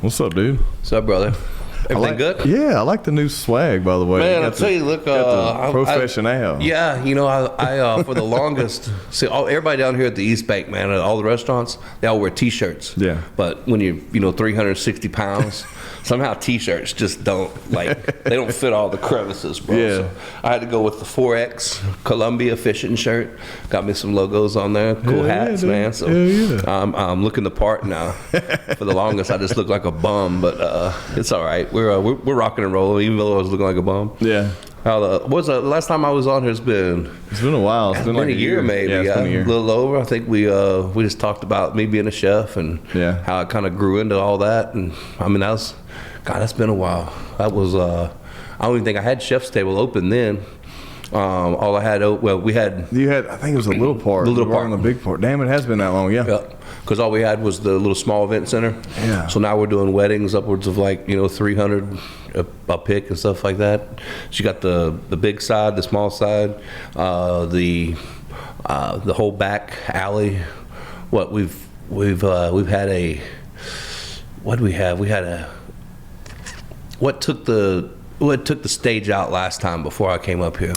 What's up, dude? What's up, brother? Everything good? Yeah, I like the new swag, by the way. Man, I'll tell you, look, professional. Yeah, you know, I for the longest, see, everybody down here at the East Bank, man, at all the restaurants, they all wear T-shirts. Yeah. But when you 360 pounds, somehow T-shirts just don't, like, they don't fit all the crevices, bro. Yeah. So I had to go with the 4X Columbia fishing shirt. Got me some logos on there, cool hats, man. So I'm looking the part now. For the longest, I just looked like a bum, but it's all right. We're rocking and rolling, even though I was looking like a bum. Yeah. What's the last time I was on here? It's been a while. It's been like a year, maybe. Yeah, it's been a year. A little over. I think we just talked about me being a chef and how I kind of grew into all that. And I mean, that's been a while. That was I don't even think I had Chef's Table open then. All I had, we had. You had, I think it was a little part. The little part on the big part. Damn, it has been that long. Yeah. Because all we had was the little small event center. Yeah. So now we're doing weddings upwards of 300 a pick and stuff like that. So you got the big side, the small side, the whole back alley. We've had a. What do we have? We had a. What took the stage out last time before I came up here?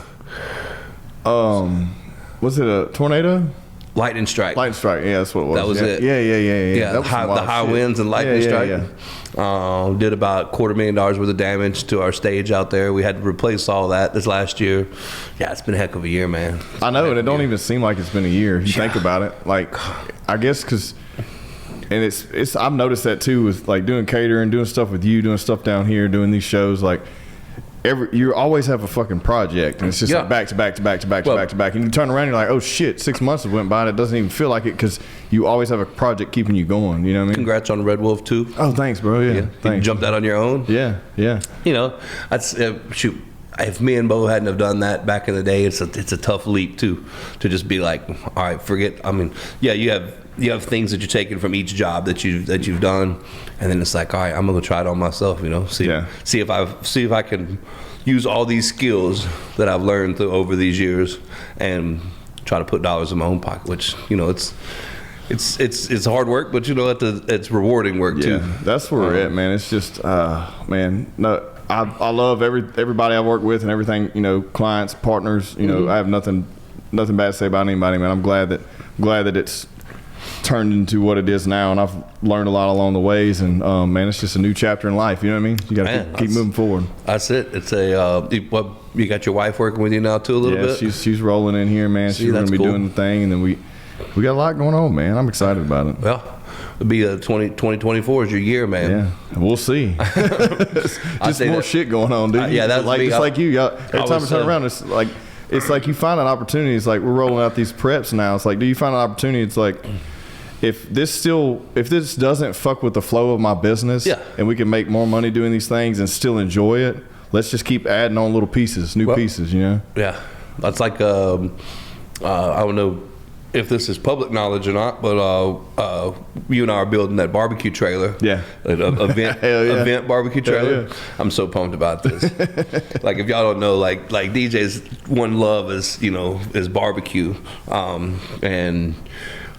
Was it a tornado? Lightning strike. Lightning strike, yeah, that's what it was. That was it. Yeah. That was the high winds and lightning strike. Did about $250,000 worth of damage to our stage out there. We had to replace all that this last year. Yeah, it's been a heck of a year, man. I know, and it don't even seem like it's been a year. You think about it, like, I guess because, and it's I've noticed that too with like doing catering, doing stuff with you, doing stuff down here, doing these shows, like. You always have a fucking project, and it's just like back to back, and you turn around and you're like, oh shit, 6 months have went by and it doesn't even feel like it because you always have a project keeping you going, you know what I mean? Congrats on Red Wolf 2. Oh, thanks, bro. Yeah. Thanks. You jumped out on your own? Yeah. You know, that's shoot. If me and Bo hadn't have done that back in the day, it's a tough leap too, to just be like, all right, forget. I mean, yeah, you have things that you're taking from each job that you've done, and then it's like, all right, I'm gonna try it on myself, you know, see if I can use all these skills that I've learned over these years and try to put dollars in my own pocket, which, you know, it's hard work, but you know, it's rewarding work too. Yeah, that's where we're at, man. It's just, man, no. I love everybody I work with and everything, you know, clients, partners, you know, I have nothing bad to say about anybody, man. I'm glad that it's turned into what it is now, and I've learned a lot along the ways, and man, it's just a new chapter in life, you know what I mean? You gotta keep moving forward. That's it. It's you got your wife working with you now too a little bit? Yeah, she's rolling in here, man. She's gonna be doing the thing, and then we got a lot going on, man. I'm excited about it. Well, it'll be 2024 is your year, man. Yeah, we'll see. Just more shit going on, dude. Yeah, that's like me. Just like you. Every time I turn around, it's like you find an opportunity. It's like we're rolling out these preps now. It's like, do you find an opportunity? It's like if this doesn't fuck with the flow of my business, and we can make more money doing these things and still enjoy it, let's just keep adding on little pieces, new pieces, you know? Yeah, that's like I don't know if this is public knowledge or not, but you and I are building that barbecue trailer. Yeah. Event barbecue trailer. Yeah. I'm so pumped about this. Like, if y'all don't know, like DJ's one love is barbecue. And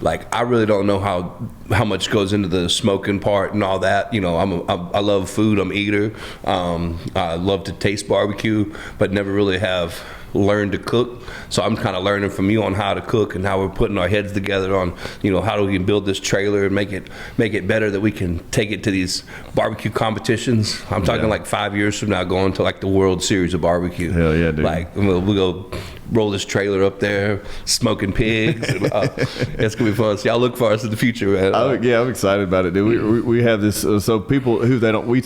like, I really don't know how much goes into the smoking part and all that. You know, I love food. I'm an eater. I love to taste barbecue, but never really have learned to cook. So I'm kind of learning from you on how to cook and how we're putting our heads together on, you know, how do we build this trailer and make it better that we can take it to these barbecue competitions. I'm talking like 5 years from now going to like the World Series of barbecue. Hell yeah, dude. Like we'll go roll this trailer up there, smoking pigs. It's gonna be fun. So y'all look for us in the future, man. I'm excited about it, dude. We have this. So people who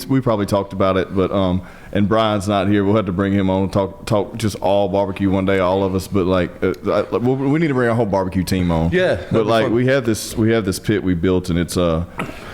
we probably talked about it, but and Brian's not here. We'll have to bring him on, talk just all barbecue one day, all of us. But like, we need to bring our whole barbecue team on. Yeah. But like, we have this pit we built, and it's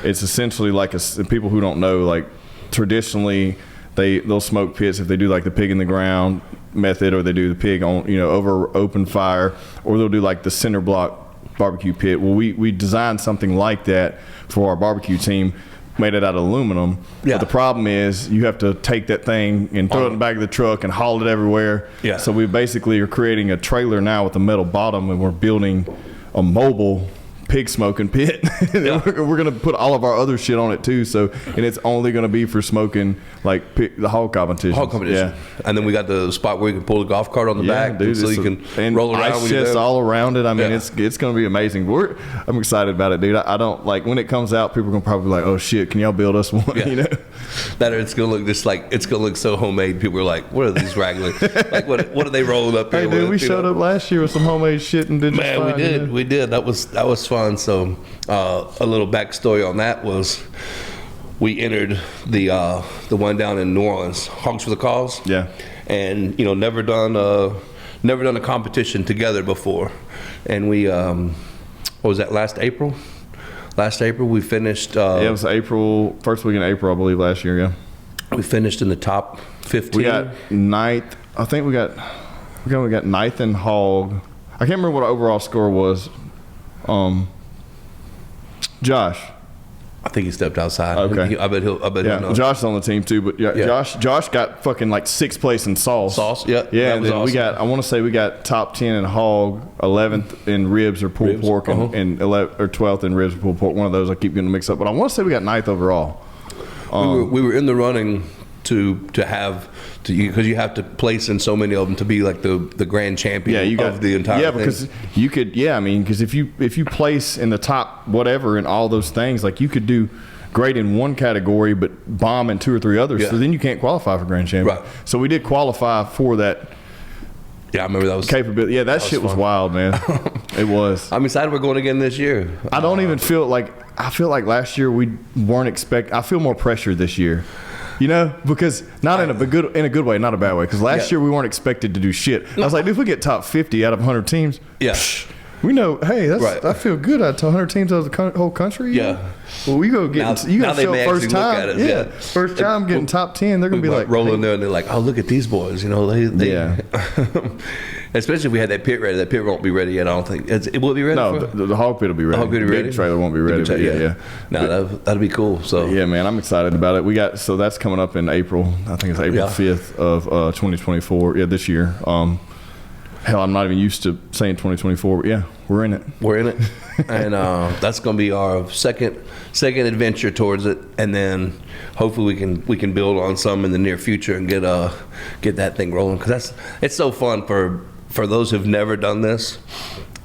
essentially like people who don't know, like traditionally they'll smoke pits if they do like the pig in the ground method, or they do the pig on, you know, over open fire, or they'll do like the center block barbecue pit. Well, we designed something like that for our barbecue team, made it out of aluminum. Yeah. But the problem is you have to take that thing and throw it in the back of the truck and haul it everywhere. Yeah. So we basically are creating a trailer now with a metal bottom, and we're building a mobile pig smoking pit. We're gonna put all of our other shit on it too. So, and it's only gonna be for smoking like the hog competition. Yeah. And then we got the spot where you can pull the golf cart on the back, dude, so you can roll around. Ice chests all around it. I mean, it's gonna be amazing. I'm excited about it, dude. I don't like when it comes out. People are gonna probably be like, "Oh shit, can y'all build us one?" You know, that it's gonna look just like it's gonna look so homemade. People are like, "What are these regular? Like what are they rolling up here?" Hey, dude, we showed up last year with some homemade shit and did. Man, fine, we did. You know? We did. That was fun. So a little backstory on that was we entered the one down in New Orleans, Hogs for the Cause. Yeah. And never done a competition together before, and we what was that, last April we finished. It was April, first week in April, I believe, last year. Yeah. We finished in the top 15. We got ninth. I think we got ninth in hog. I can't remember what our overall score was. Josh. I think he stepped outside. Okay. I bet he'll know. Josh is on the team too, but Josh got fucking like 6th place in sauce. Yeah. Yeah, and then awesome. I want to say we got top 10 in hog, 11th in ribs or pulled pork, and 11th or 12th in ribs or pulled pork. One of those, I keep getting mixed up, but I want to say we got 9th overall. We were in the running because you have to place in so many of them to be like the grand champion of the entire thing. Because you could, I mean, because if you place in the top whatever in all those things, like you could do great in one category but bomb in 2 or 3 others, so then you can't qualify for grand champion. Right. So we did qualify for that. Yeah, I remember that was capability. Yeah, that shit was wild, man. It was. I'm excited we're going again this year. I don't even feel like last year we weren't I feel more pressure this year. Because not in a good way, not a bad way. Because last year we weren't expected to do shit. I was like, dude, if we get top 50 out of 100 teams, we know. Hey, I feel good out of 100 teams out of the whole country. Yeah. Well, we go get. You got to show first time. First time getting top 10, they're gonna be like rolling there, and they're like, oh, look at these boys. They Especially if we had that pit ready. That pit won't be ready yet. I don't think it will be ready. No, the hog pit will be ready. The hog pit will be ready. Big trailer won't be ready. Yeah. No, that'll be cool. So yeah, man, I'm excited about it. So that's coming up in April. I think it's April 5th of 2024. Yeah, this year. Hell, I'm not even used to saying 2024. But yeah, we're in it. We're in it, and that's going to be our second adventure towards it, and then hopefully we can build on some in the near future and get that thing rolling, because it's so fun for those who've never done this.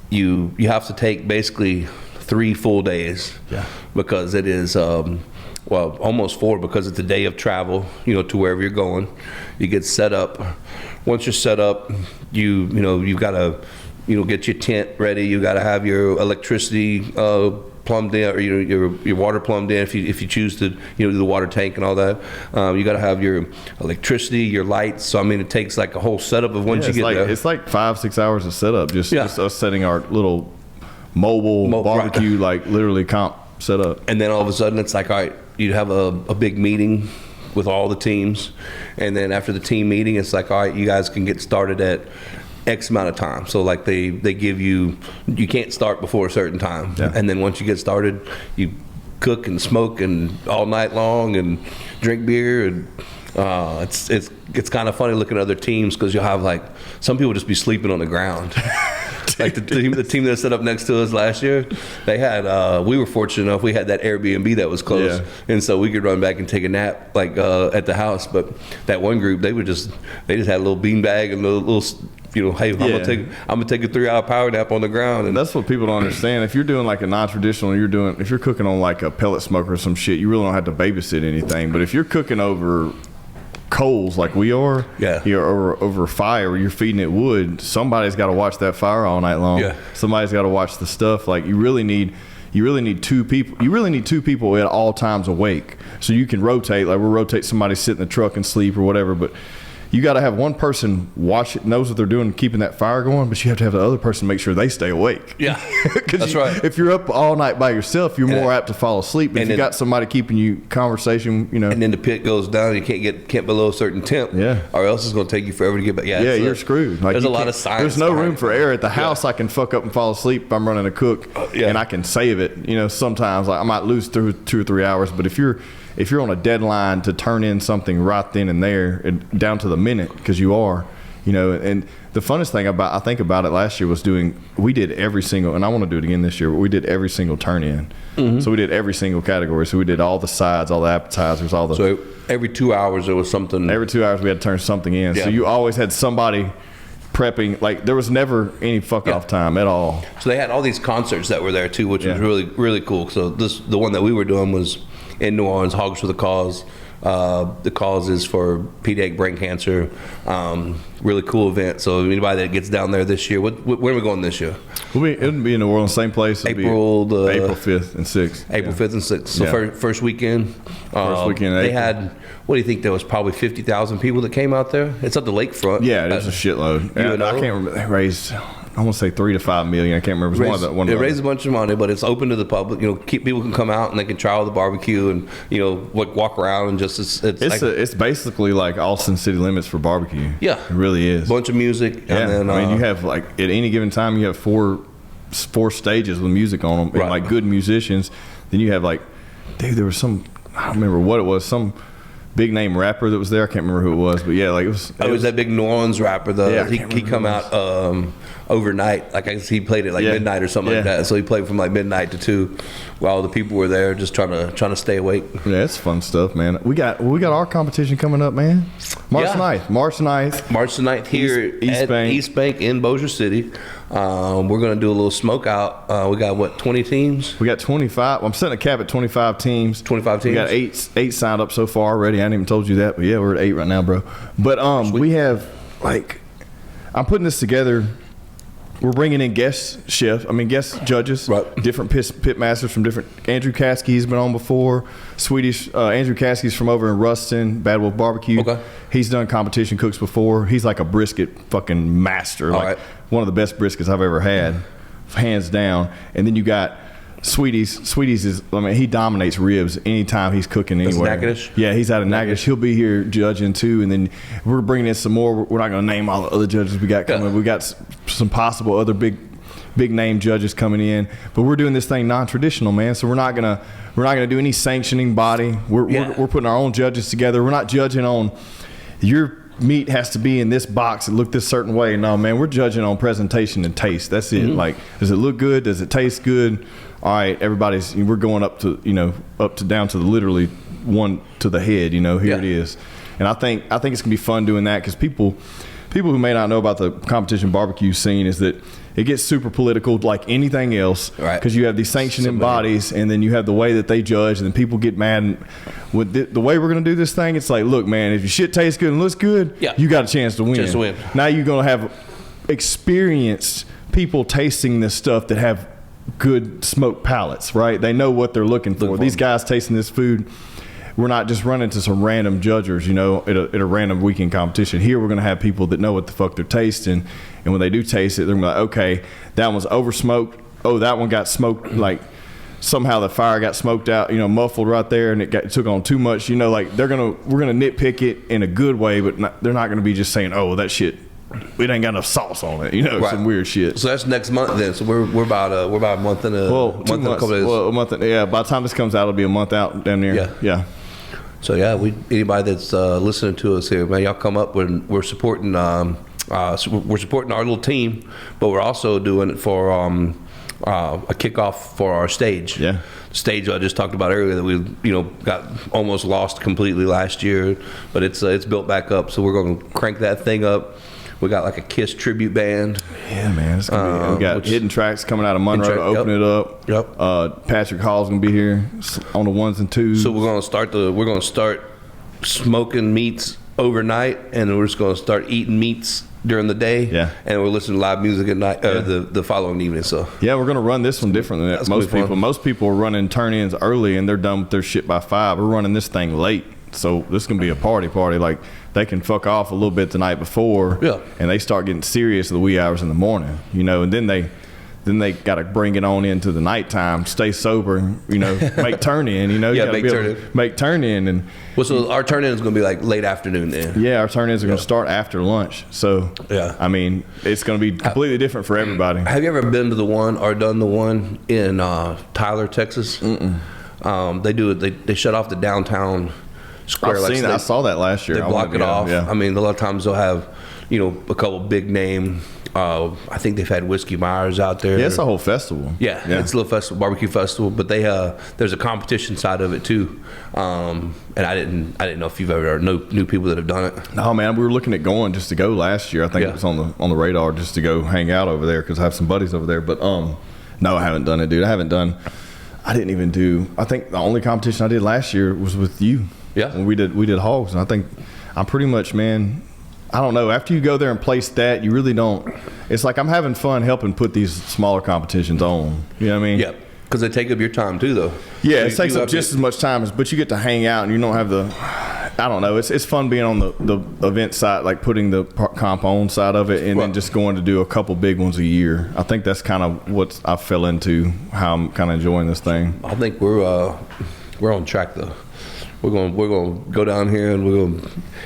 You have to take basically 3 full days, because it is almost 4, because it's a day of travel, to wherever you're going. You get set up. Once you're set up, you've got to get your tent ready. You got to have your electricity plumbed in, or your water plumbed in if you choose to do the water tank and all that. You got to have your electricity, your lights. So I mean, it takes like a whole setup of once you get there. It's like 5-6 hours of setup, just us setting our little mobile barbecue, like literally comp setup. And then all of a sudden it's like, all right, you have a big meeting with all the teams, and then after the team meeting, it's like, all right, you guys can get started at X amount of time. So like they give you can't start before a certain time, and then once you get started, you cook and smoke and all night long and drink beer, and it's kind of funny looking at other teams, because you'll have like some people just be sleeping on the ground. Like the team that set up next to us last year, they had we were fortunate enough, we had that Airbnb that was close, and so we could run back and take a nap like at the house. But that one group, they just had a little beanbag and a little hey, I'm gonna take a 3-hour power nap on the ground. And that's what people don't understand. If you're doing like a non-traditional, if you're cooking on like a pellet smoker or some shit, you really don't have to babysit anything. But if you're cooking over coals like we are, you're over fire, you're feeding it wood, somebody's got to watch that fire all night long. Somebody's got to watch the stuff. Like you really need 2 people. You really need 2 people at all times awake, so you can rotate. Like we'll rotate somebody sit in the truck and sleep or whatever, but you got to have one person watch it, knows what they're doing, keeping that fire going, but you have to have the other person make sure they stay awake. Yeah, that's right. If you're up all night by yourself, you're more apt to fall asleep. But if you got somebody keeping you conversation, and then the pit goes down, you can't below a certain temp, or else it's going to take you forever to get back. You're screwed. Like there's a lot of science. There's no room for error at the house. I can fuck up and fall asleep if I'm running a cook, and I can save it. Sometimes like I might lose through 2 or 3 hours, but if you're on a deadline to turn in something right then and there, down to the minute, because you are, You know, and the funnest thing I think about it last year was we did every single, and I want to do it again this year, but we did every single turn in. So we did every single category. So we did all the sides, all the appetizers, all the. So every 2 hours there was something. Every 2 hours we had to turn something in. Yeah. So you always had somebody prepping. Like there was never any fuck off time at all. So they had all these concerts that were there too, which was really, really cool. So the one that we were doing was in New Orleans, Hogs for the Cause. The cause is for pediatric brain cancer. Really cool event. So anybody that gets down there this year, where are we going this year? It'll be in New Orleans, same place. April 5th and 6th. April 5th and 6th. So first weekend. First weekend. They had. What do you think? There was probably 50,000 people that came out there. It's at the lakefront. Yeah, it was a shitload. I can't remember. They raised, I want to say 3 to 5 million. I can't remember. It raised a bunch of money, but it's open to the public. People can come out and they can try all the barbecue and walk around and just it's basically like Austin city limits for barbecue. Yeah, it really is. Bunch of music. Yeah, and then, I mean you have like at any given time you have four stages with music on them and like good musicians. Then you have like, dude, there was some, I don't remember what it was, some big name rapper that was there. I can't remember who it was, but yeah, like it was that big New Orleans rapper. He come out overnight. Like I guess he played at midnight or something like that. So he played from like midnight to 2, while the people were there just trying to stay awake. Yeah, it's fun stuff, man. We got our competition coming up, man. March 9th here East Bank in Bossier City. We're gonna do a little smoke out. We got 20 teams? We got 25. I'm setting a cap at 25 teams. 25 teams. We got eight signed up so far already. I hadn't even told you that, but yeah, we're at 8 right now, bro. But we have I'm putting this together. We're bringing in guest judges, different pit masters from different. Andrew Caskey's been on before. Swedish Andrew Caskey's from over in Ruston, Bad Wolf Barbecue. Okay. He's done competition cooks before. He's like a brisket fucking master. One of the best briskets I've ever had, hands down. And then you got Sweeties is, he dominates ribs anytime he's cooking anywhere. Natchitoches? Yeah, he's out of Natchitoches. He'll be here judging too, and then we're bringing in some more. We're not going to name all the other judges we got coming. We got some possible other big name judges coming in, but we're doing this thing non-traditional, man. So we're not gonna do any sanctioning body. We're putting our own judges together. We're not judging on your meat has to be in this box and look this certain way. No, man, we're judging on presentation and taste. That's it. Like, does it look good? Does it taste good? All right, we're going up to down to the literally one to the head. Here it is. And I think it's gonna be fun doing that because people who may not know about the competition barbecue scene is that it gets super political like anything else because you have these sanctioning bodies and then you have the way that they judge and then people get mad. And with the way we're going to do this thing, it's like, look, man, if your shit tastes good and looks good, you got a chance to win. Now you're going to have experienced people tasting this stuff that have good smoked palates, right? They know what they're looking for. These guys tasting this food, we're not just running to some random judgers, at a random weekend competition. Here we're going to have people that know what the fuck they're tasting. And when they do taste it, they're going to be like, okay, that one's over smoked. Oh, that one got smoked. Like somehow the fire got smoked out, muffled right there and it took on too much. Like we're going to nitpick it in a good way, but they're not going to be just saying, oh, that shit, it ain't got enough sauce on it, some weird shit. So that's next month then. So we're about a month and a month and a couple days. Well, a month. By the time this comes out, it'll be a month out damn near. Yeah. So anybody that's listening to us here, man, y'all come up. We're supporting we're supporting our little team, but we're also doing it for a kickoff for our stage. Yeah, stage I just talked about earlier that we got almost lost completely last year, but it's built back up. So we're going to crank that thing up. We got like a Kiss tribute band. Yeah, man. It's gonna be, we got Hidden Tracks coming out of Monroe to open it up. Yep. Patrick Hall's gonna be here on the 1s and 2s. So we're gonna start smoking meats overnight, and we're just gonna start eating meats during the day. Yeah. And we're listening to live music at night, the following evening. So yeah, we're gonna run this one different than most people. Most people are running turn-ins early and they're done with their shit by 5. We're running this thing late. So this is gonna be a party. Like they can fuck off a little bit the night before, and they start getting serious the wee hours in the morning, and then they got to bring it on into the nighttime, stay sober, make turn in, make turn in. And so our turn in is gonna be like late afternoon then. Yeah, our turn ins are gonna start after lunch. So I mean, it's gonna be completely different for everybody. Have you ever been to the one or done the one in Tyler, Texas? They do it. They shut off the downtown square. I've seen. I saw that last year. They block it off. Yeah. I mean, a lot of times they'll have, a couple big name. I think they've had Whiskey Myers out there. Yeah, it's a whole festival. Yeah, it's a little festival, barbecue festival. But they there's a competition side of it too. And I didn't know if you've ever knew people that have done it. No, man, we were looking at going just to go last year. I think it was on the radar just to go hang out over there because I have some buddies over there. But no, I haven't done it, dude. I didn't even do. I think the only competition I did last year was with you. Yeah, when we did hogs, and I think I'm pretty much, man. I don't know. After you go there and place that, you really don't. It's like I'm having fun helping put these smaller competitions on. You know what I mean? Yeah, because they take up your time too, though. Yeah, it takes up just as much time, but you get to hang out and you don't have the. I don't know. It's fun being on the event side, like putting the comp on side of it, and then just going to do a couple big ones a year. I think that's kind of what I fell into. How I'm kind of enjoying this thing. I think we're on track though. We're gonna go down here and we're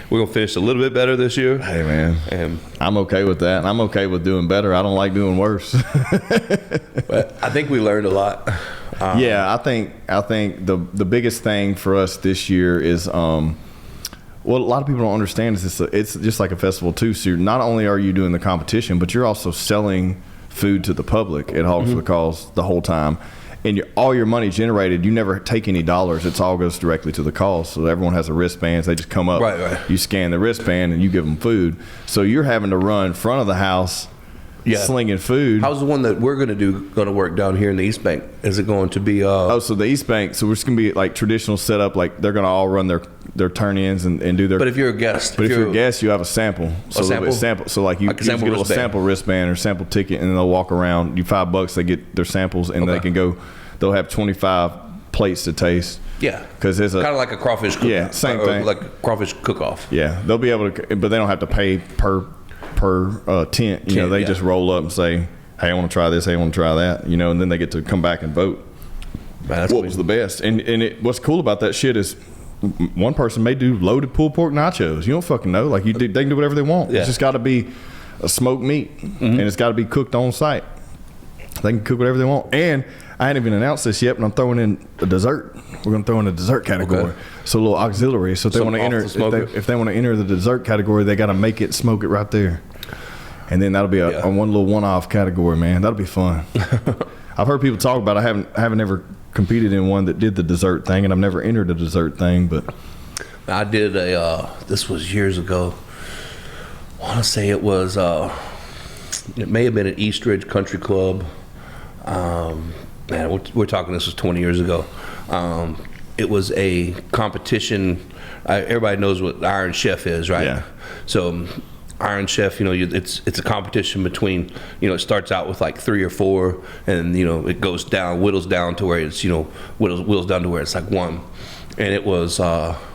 gonna finish a little bit better this year. Hey man, and I'm okay with that. I'm okay with doing better. I don't like doing worse. But I think we learned a lot. Yeah, I think the biggest thing for us this year is what a lot of people don't understand is it's just like a festival too. So not only are you doing the competition, but you're also selling food to the public at Hogs for the Cause the whole time. And all your money generated, you never take any dollars. It all goes directly to the cause. So everyone has a wristband. They just come up. Right. You scan the wristband and you give them food. So you're having to run front of the house, slinging food. How's the one that we're going to work down here in the East Bank? Is it going to be? So the East Bank. So we're just going to be like traditional setup. Like they're going to all run their turn-ins and do their. But if you're a guest, if you're a guest, you have a sample. So sample. So like you get a little sample wristband or sample ticket, and they'll walk around. You $5, they get their samples, and they can go. They'll have 25 plates to taste. Yeah, because there's kind of like a crawfish. Same thing. Like a crawfish cook-off. Yeah, they'll be able to, but they don't have to pay per tent. They just roll up and say, "Hey, I want to try this. Hey, I want to try that." And then they get to come back and vote. Man, what was the best? And what's cool about that shit is one person may do loaded pulled pork nachos. You don't fucking know. Like they can do whatever they want. Yeah. It's just got to be a smoked meat, and it's got to be cooked on site. They can cook whatever they want. And I hadn't even announced this yet, but I'm throwing in a dessert. We're going to throw in a dessert category. Okay. So a little auxiliary. So if they want to enter, if they want to enter the dessert category, they got to make it, smoke it right there. And then that'll be a one little one-off category, man. That'll be fun. I've heard people talk about it. I haven't ever competed in one that did the dessert thing, and I've never entered a dessert thing. But I did this was years ago. I want to say it was, it may have been at East Ridge Country Club. Man, we're talking, this was 20 years ago. It was a competition. Everybody knows what Iron Chef is, right? Yeah. So Iron Chef, it's a competition between, it starts out with like 3 or 4, and it goes down, whittles down to where it's, whittles down to where it's like 1. And it was,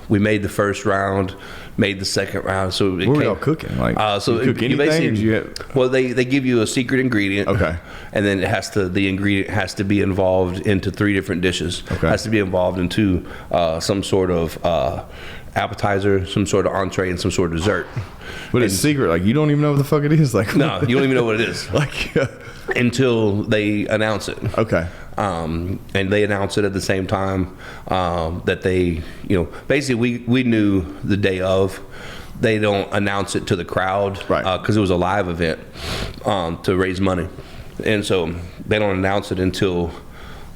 we made the first round, made the second round. So what were y'all cooking? Like, so you cook anything? Well, they give you a secret ingredient. Okay. And then the ingredient has to be involved into 3 different dishes. Okay. It has to be involved into some sort of appetizer, some sort of entree, and some sort of dessert. But it's secret. Like, you don't even know what the fuck it is. Like, no, you don't even know what it is. Like, until they announce it. Okay. And they announce it at the same time that they, basically we knew the day of. They don't announce it to the crowd, right? Because it was a live event to raise money, and so they don't announce it until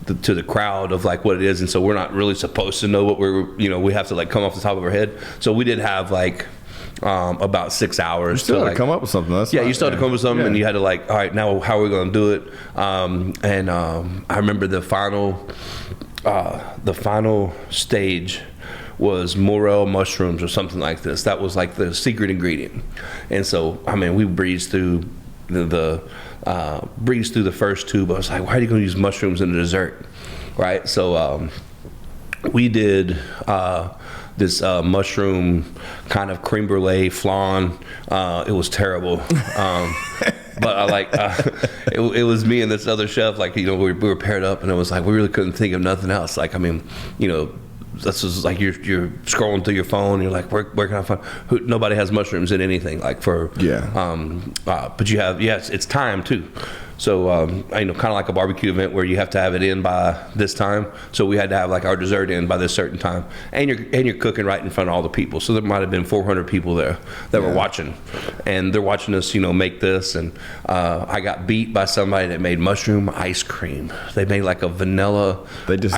to the crowd of like what it is. And so we're not really supposed to know what we have to like come off the top of our head. So we did have like about 6 hours. You still had to come up with something. You still had to come up with something, and you had to like, all right, now how are we going to do it? And I remember the final stage was morel mushrooms or something like this. That was like the secret ingredient. And so, I mean, we breezed through the first 2, but I was like, why are you going to use mushrooms in the dessert? Right? So we did this mushroom kind of creme brulee flan. It was terrible. But I like it was me and this other chef, like, we were paired up, and it was like we really couldn't think of nothing else. Like, I mean, this is like you're scrolling through your phone, and you're like, where can I find? Nobody has mushrooms in anything, like for but you have it's time too. So, kind of like a barbecue event where you have to have it in by this time. So we had to have like our dessert in by this certain time, and you're cooking right in front of all the people. So there might have been 400 people there that were watching, and they're watching us, make this. And I got beat by somebody that made mushroom ice cream. They made like a vanilla. They just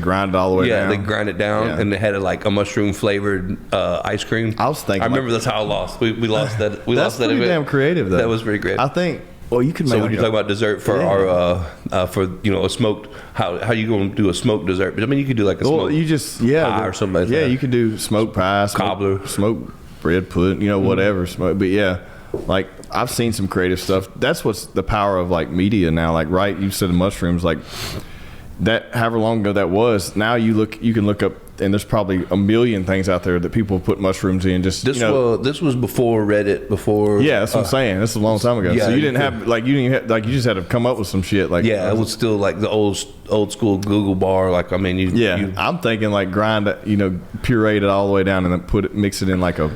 grind it all the way down. Yeah, they grind it down, and they had like a mushroom flavored ice cream. I was thinking. I remember that's how I lost. We lost that. We lost that event. That's pretty damn creative, though. That was very creative. I think. Well, you can make. So when you talk about dessert for our for a smoked, how you gonna do a smoked dessert? But I mean, you could do like a smoked pie or something like that. Yeah, you could do smoked pie, cobbler, smoked bread pudding, whatever. But yeah, like I've seen some creative stuff. That's what's the power of like media now. Like you said the mushrooms, like that. However long ago that was. Now you can look up. And there's probably a million things out there that people put mushrooms in. Just this was before Reddit, before that's what I'm saying. This is a long time ago. So you didn't have you just had to come up with some shit. Like it was still like the old school Google bar. Like I mean, I'm thinking like grind it, puree it all the way down and then mix it in like a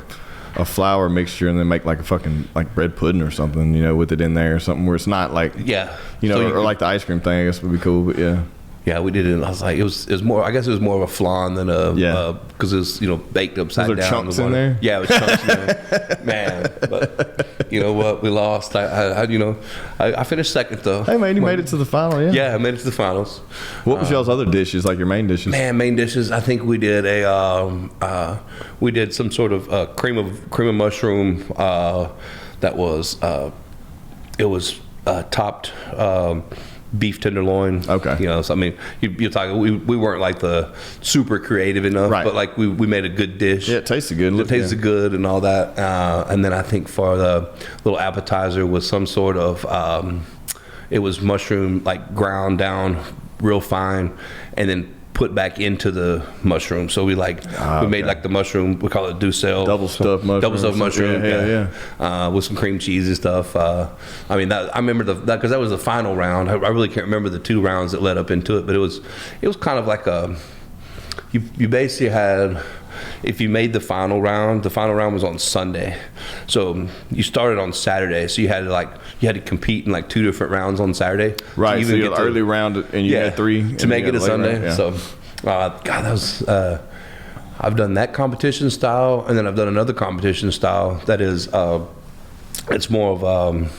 flour mixture and then make like a fucking like bread pudding or something, with it in there or something where it's not like or like the ice cream thing. I guess would be cool, but yeah. Yeah, we did it. I was like, it was more. I guess it was more of a flan than because it was baked upside down. Was there chunks in there? Yeah, it was chunks in there, man. But you know what? We lost. I finished second though. Hey man, you made it to the final, yeah. Yeah, I made it to the finals. What was y'all's other dishes, like your main dishes? Man, main dishes. I think we did we did some sort of cream of mushroom that was it was topped. Beef tenderloin. Okay. So I mean, you're talking. We weren't like the super creative enough, right. But like we made a good dish. Yeah, it tasted good. It tasted good and all that. And then I think for the little appetizer was some sort of. It was mushroom like ground down real fine, and then put back into the mushroom. So we made like the mushroom. We call it Ducelle. Double stuffed mushroom. Yeah. With some cream cheese and stuff. I remember that because that was the final round. I really can't remember the 2 rounds that led up into it, but it was kind of like you basically had. If you made the final round was on Sunday. So you started on Saturday. So you had to compete in like 2 different rounds on Saturday. Right. So you had the early round and you had 3 to make it a Sunday. Yeah. So, God, that was. I've done that competition style, and then I've done another competition style that is. It's more of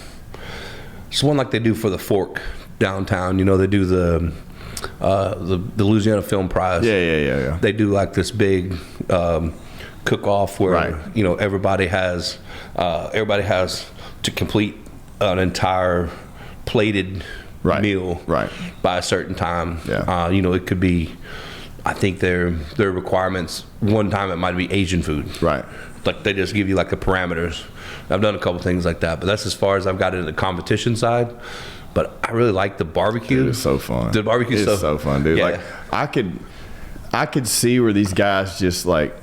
it's one like they do for the Fork downtown. They do the Louisiana Film Prize. Yeah. They do like this big cook-off where everybody has to complete an entire plated meal by a certain time. Yeah. It could be. I think their requirements. One time it might be Asian food. Right. Like they just give you like the parameters. I've done a couple things like that, but that's as far as I've got in the competition side. But I really like the barbecue. Dude, it's so fun. The barbecue stuff. It's so fun, dude. Yeah. Like I could see where these guys just like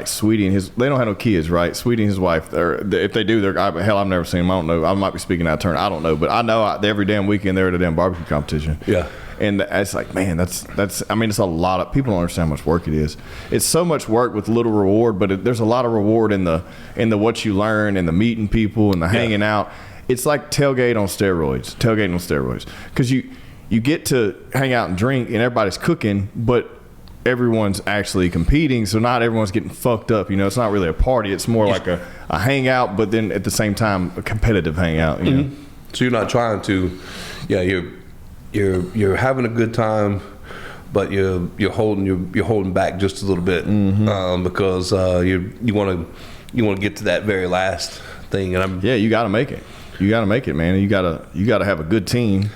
Sweetie and they don't have no kids, right? Sweetie and his wife, if they do, hell, I've never seen them. I don't know. I might be speaking out of turn. I don't know, but I know every damn weekend they're at a damn barbecue competition. Yeah. And it's like, man, that's. I mean, it's a lot of people don't understand how much work it is. It's so much work with little reward, but there's a lot of reward in the what you learn and the meeting people and the hanging out. It's like tailgating on steroids. Because you get to hang out and drink and everybody's cooking, but everyone's actually competing, so not everyone's getting fucked up. It's not really a party. It's more like a hangout, but then at the same time a competitive hangout. You know? So you're not trying to, you're having a good time, but you're holding back just a little bit because you want to get to that very last thing. And you got to make it. You got to make it, man. You got to have a good team.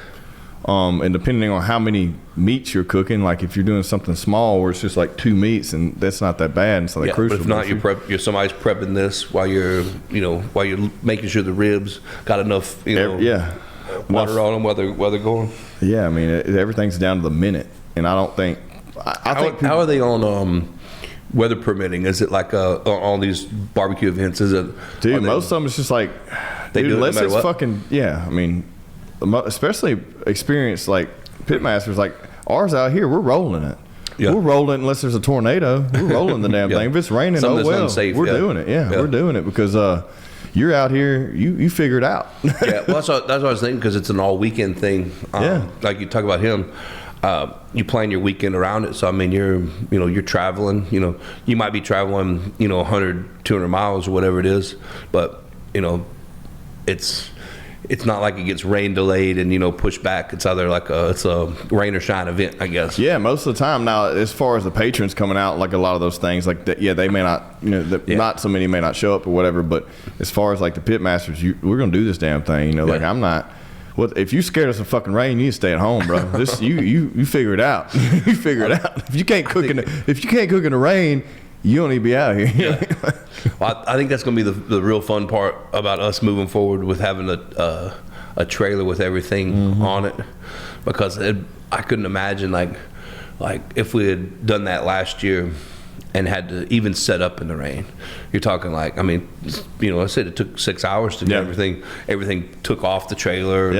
And depending on how many meats you're cooking, like if you're doing something small where it's just like 2 meats, and that's not that bad. It's not that crucial. But if not, somebody's prepping this while you're making sure the ribs got enough, water on them while they're going. Yeah, I mean everything's down to the minute, and I don't think. I think. How are they on? Weather permitting? Is it like on all these barbecue events? Is it? Dude, most of them it's just like. They do unless it no it's what? Fucking I mean, especially experienced like pitmasters like ours out here. We're rolling it. Yeah. We're rolling unless there's a tornado. We're rolling the damn thing. If it's raining, unsafe, we're doing it. Yeah, we're doing it because you're out here, you figure it out. Yeah, well, that's what I was thinking, because it's an all weekend thing. Like you talk about him, you plan your weekend around it. So I mean, you're traveling. You might be traveling 100, 200 miles or whatever it is, but it's not like it gets rain delayed and pushed back. It's either like it's a rain or shine event, I guess. Yeah, most of the time. Now, as far as the patrons coming out, like a lot of those things, like that, they may not, not so many may not show up or whatever. But as far as like the pit masters, we're gonna do this damn thing. Like I'm not. What if you scared of some fucking rain? You need to stay at home, bro. This you figure it out. You figure it out. If you can't cook in the rain, you don't need to be out here. Yeah. Well, I think that's going to be the real fun part about us moving forward with having a trailer with everything on it, because I couldn't imagine like if we had done that last year and had to even set up in the rain. You're talking like, I mean, I said it took 6 hours to do everything. Everything took off the trailer,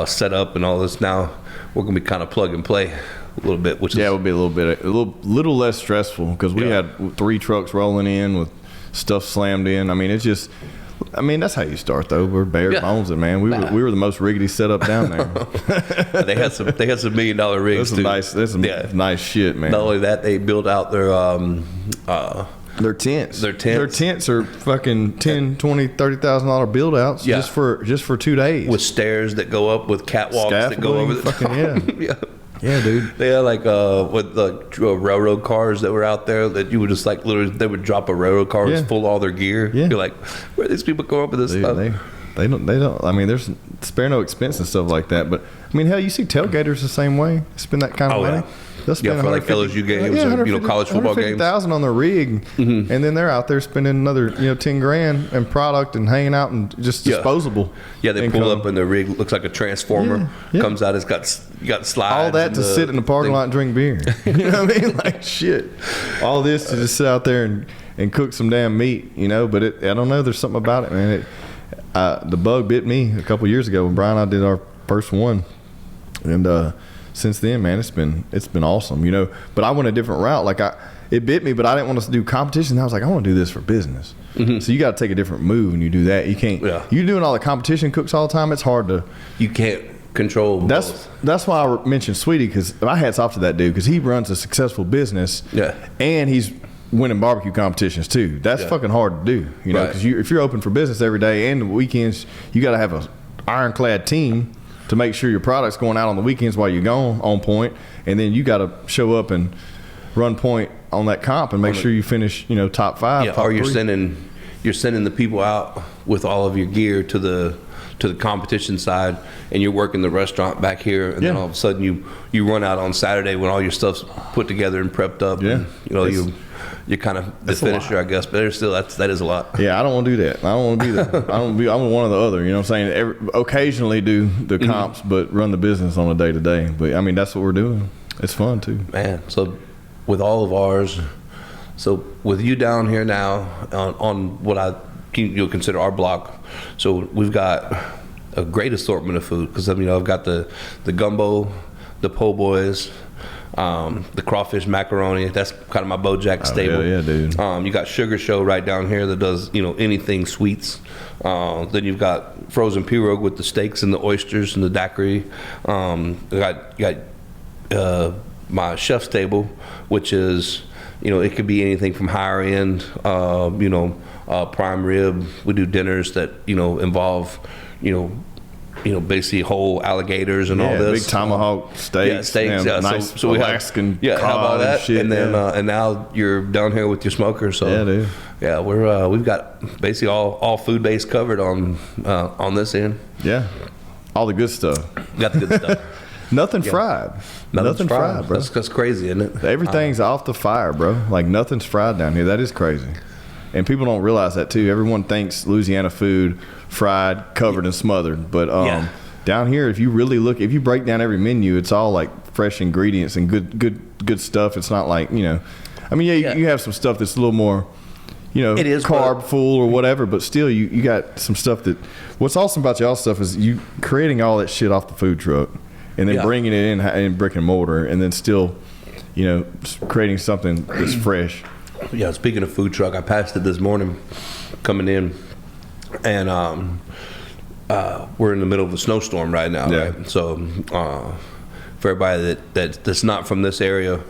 set up and all this. Now we're going to be kind of plug and play a little bit, which it would be a little less stressful, because we had 3 trucks rolling in with stuff slammed in. I mean, that's how you start though. We're bare bones it, man. We were the most riggedy setup down there. They had some $1 million rigs too. That's some nice shit, man. Not only that, they built out their tents. Their tents are fucking $10,000, $20,000, $30,000 build outs just for 2 days, with stairs that go up, with catwalks that go over the fucking Yeah, dude. They had like with the railroad cars that were out there that you would just like literally, they would drop a railroad car full of all their gear. Yeah. You're like, where these people go up with this stuff? They don't. I mean, there's spare no expense and stuff like that. But I mean, hell, you see tailgaters the same way. Spend that kind of money. Yeah. They'll spend for like LSU games or college football games. $150,000 on the rig, and then they're out there spending another $10,000 in product and hanging out and just disposable. Yeah, they pull up and the rig looks like a transformer. Comes out, it's got slides. All that to sit in the parking lot and drink beer. You know what I mean? Like shit. All this to just sit out there and cook some damn meat. But I don't know. There's something about it, man. The bug bit me a couple years ago when Brian and I did our first one, and since then, man, it's been awesome, But I went a different route. Like it bit me, but I didn't want to do competition. I was like, I want to do this for business. So you got to take a different move when you do that. You can't. Yeah. You're doing all the competition cooks all the time. It's hard to. You can't control. That's why I mentioned Sweetie, because my hat's off to that dude, because he runs a successful business. Yeah. And he's winning barbecue competitions too. That's fucking hard to do, because if you're open for business every day and the weekends, you got to have a ironclad team to make sure your product's going out on the weekends while you're gone on point, and then you got to show up and run point on that comp and make sure you finish, top 5. Top or 3. you're sending the people out with all of your gear to the competition side, and you're working the restaurant back here, and then all of a sudden you run out on Saturday when all your stuff's put together and prepped up. Yeah, and, you're kind of the finisher, I guess, but there's still that is a lot. Yeah, I don't want to do that. I don't want to be that. I'm one or the other. You know what I'm saying? Occasionally do the comps, but run the business on a day to day. But I mean, that's what we're doing. It's fun too, man. So with all of ours, so with you down here now on what you'll consider our block, so we've got a great assortment of food, because I've got the gumbo, the po' boys, the crawfish macaroni. That's kind of my BeauxJax stable. Yeah, dude. You got Sugar Show right down here that does anything sweets. Then you've got frozen pirogue with the steaks and the oysters and the daiquiri. You got my chef's table, which is it could be anything from higher end, prime rib. We do dinners that involve basically whole alligators and all this. Big tomahawk steaks. Yeah, steaks. Nice so we Alaskan have all that, shit, and then and now you're down here with your smoker. So yeah, dude. Yeah, we've got basically all food base covered on this end. Yeah, all the good stuff. Got the good stuff. Nothing fried. Nothing fried, bro. That's crazy, isn't it? Everything's off the fire, bro. Like nothing's fried down here. That is crazy. And people don't realize that too. Everyone thinks Louisiana food fried, covered, and smothered. But down here, if you really look, if you break down every menu, it's all like fresh ingredients and good stuff. It's not like you have some stuff that's a little more, it is carb full or whatever. But still, you got some stuff that. What's awesome about y'all stuff is you creating all that shit off the food truck, and then bringing it in brick and mortar, and then still, creating something that's fresh. Yeah, speaking of food truck, I passed it this morning coming in, and we're in the middle of a snowstorm right now. Yeah. Right? So for everybody that's not from this area,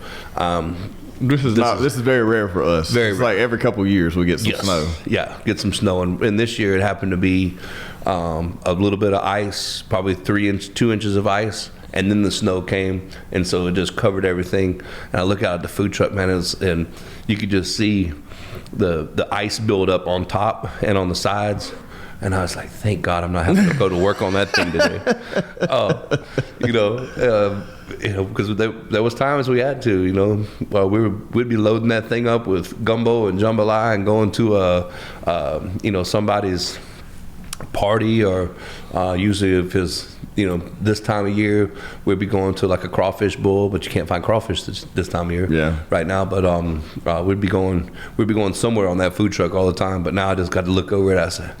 this is very rare for us. It's like every couple of years we get some snow. Yeah, get some snow, and this year it happened to be a little bit of ice, probably 2 inches of ice, and then the snow came, and so it just covered everything. And I look out at the food truck, man, and you could just see the ice build up on top and on the sides. And I was like, thank God I'm not having to go to work on that thing today. Because there was times we had to, we'd be loading that thing up with gumbo and jambalaya and going to somebody's party, or usually if it's this time of year we'd be going to like a crawfish bowl, but you can't find crawfish this time of year right now. But we'd be going somewhere on that food truck all the time. But now I just got to look over it. I said,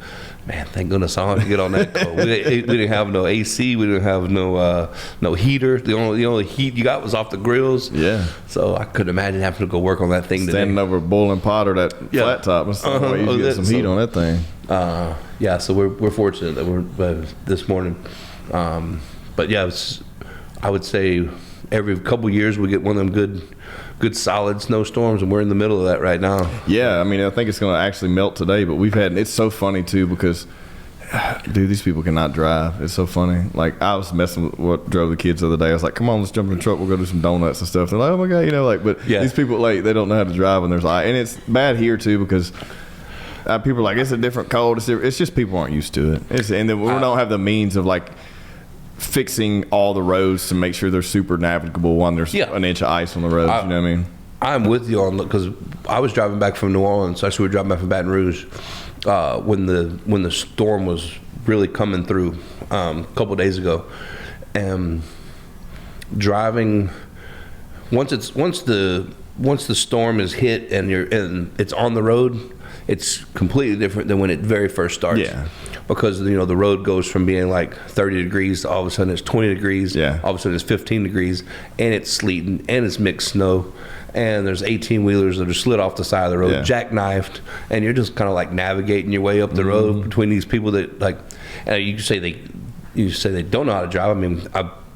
man, thank goodness I don't have to get on that cold. We didn't have no AC. We didn't have no heater. The only heat you got was off the grills. Yeah. So I couldn't imagine having to go work on that thing today. Standing over a boiling pot or that flat top. You get some heat on that thing. So we're fortunate that we're this morning. But yeah, I would say every couple years we get one of them good solid snowstorms, and we're in the middle of that right now. Yeah, I mean, I think it's going to actually melt today, but it's so funny too, because dude, these people cannot drive. It's so funny. Like, I was messing with what drove the kids the other day. I was like, come on, let's jump in the truck, we'll go do some donuts and stuff. They're like, oh my God, but these people, like, they don't know how to drive when there's ice. And it's bad here too, because people are like, it's a different cold. It's just people aren't used to it. And then we don't have the means of like fixing all the roads to make sure they're super navigable when there's an inch of ice on the roads. You know what I mean? I'm with you on, because I was driving back from New Orleans. Actually, we were driving back from Baton Rouge when the storm was really coming through a couple of days ago, and driving once the storm is hit and it's on the road, it's completely different than when it very first starts. Yeah. Because the road goes from being like 30 degrees to all of a sudden it's 20 degrees. Yeah. All of a sudden it's 15 degrees, and it's sleeting, and it's mixed snow, and there's 18-wheelers that are slid off the side of the road, jackknifed, and you're just kind of like navigating your way up the road between these people that like, you say they don't know how to drive. I mean,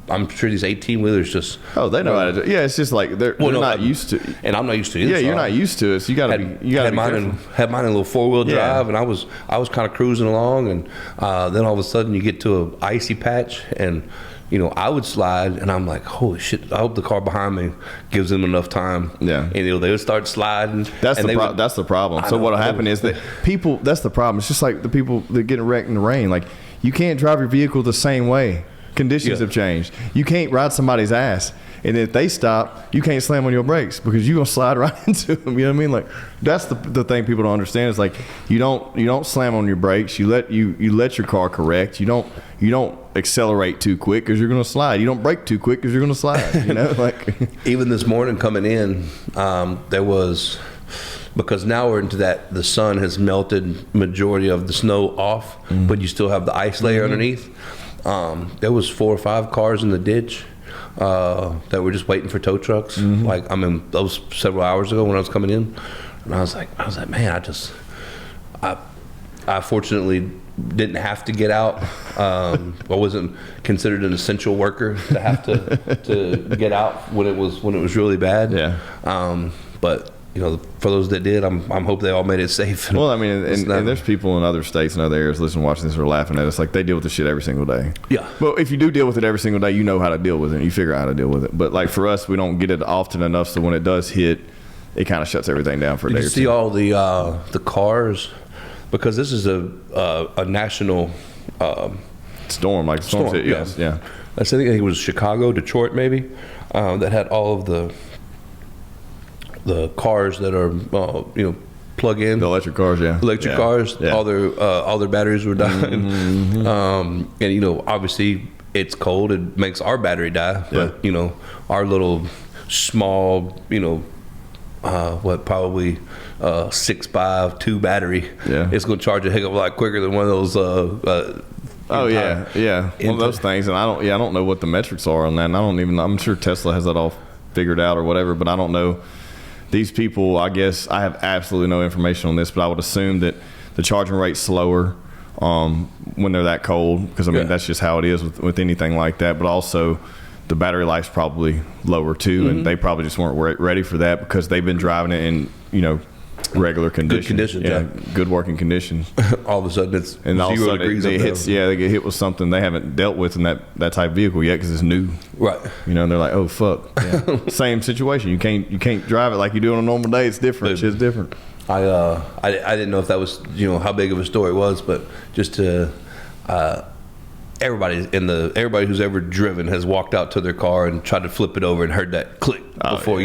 I'm sure these 18-wheelers just... Oh, they know how to do it. Yeah, it's just like they're not used to it. And I'm not used to it. Yeah, you're not used to it, so you got to be careful. Had mine in a little four-wheel drive, and I was kind of cruising along, and then all of a sudden you get to an icy patch, and I would slide, and I'm like, holy shit, I hope the car behind me gives them enough time. Yeah. And they would start sliding. That's the problem. So what'll happen is that people... That's the problem. It's just like the people that get wrecked in the rain. Like, you can't drive your vehicle the same way. Conditions have changed. You can't ride somebody's ass, and if they stop, you can't slam on your brakes because you're gonna slide right into them. You know what I mean? Like, that's the thing people don't understand is like you don't slam on your brakes. You let your car correct. You don't accelerate too quick because you're gonna slide. You don't brake too quick because you're gonna slide. Like even this morning coming in, there was. Because now we're into that, the sun has melted majority of the snow off, but you still have the ice layer underneath. There was 4 or 5 cars in the ditch that were just waiting for tow trucks. Like, I mean, that was several hours ago when I was coming in, and I was like, man, I fortunately didn't have to get out. I wasn't considered an essential worker to have to get out when it was really bad. Yeah. But for those that did, I'm hope they all made it safe. Well, I mean, and there's people in other states and other areas listening, watching this, are laughing at us like they deal with this shit every single day. Yeah. Well, if you do deal with it every single day, you know how to deal with it. And you figure out how to deal with it. But like for us, we don't get it often enough, so when it does hit, it kind of shuts everything down for a day or two. Did you see all the cars? Because this is a national storm. Like storms hit. Yes. Yeah. I think it was Chicago, Detroit, maybe, that had all of the cars that are plug in, the electric cars, cars, all their batteries were dying. And obviously it's cold, it makes our battery die, but our little small probably 6x2 battery is going to charge a heck of a lot quicker than one of those one of those things. And I don't know what the metrics are on that, and I'm sure Tesla has that all figured out or whatever, but I don't know. These people, I guess, I have absolutely no information on this, but I would assume that the charging rate's slower when they're that cold, because I mean that's just how it is with anything like that. But also the battery life's probably lower too, and they probably just weren't ready for that because they've been driving it in regular conditions. Good conditions, yeah. Good working conditions. All of a sudden it's and all of a 0 sudden degrees they get hit with something they haven't dealt with in that type of vehicle yet because it's new. Right. And they're like, oh fuck. Yeah. Same situation. You can't drive it like you do on a normal day. It's different. Shit's different. I didn't know if that was how big of a story it was, but just to everybody who's ever driven has walked out to their car and tried to flip it over and heard that click before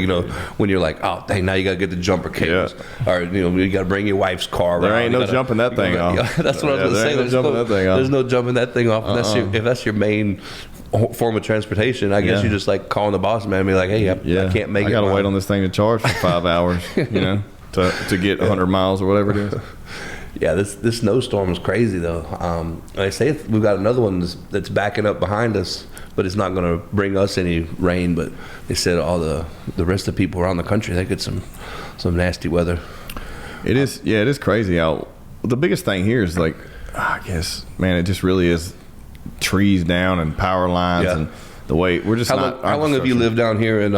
when you're like, oh dang, now you gotta get the jumper cables, or you gotta bring your wife's car around. There ain't no jumping that thing off. That's what I was gonna say. There's no jumping that thing off. If that's your main form of transportation, I guess you just like calling the boss man and be like, hey, I can't make it. I gotta wait on this thing to charge for 5 hours, to get 100 miles or whatever it is. Yeah, this snowstorm is crazy though. I say we've got another one that's backing up behind us, but it's not going to bring us any rain. But they said all the rest of the people around the country, they get some nasty weather. It is, it is crazy out. The biggest thing here is like, I guess, man, it just really is trees down and power lines and the way we're just not. How long have you lived down here in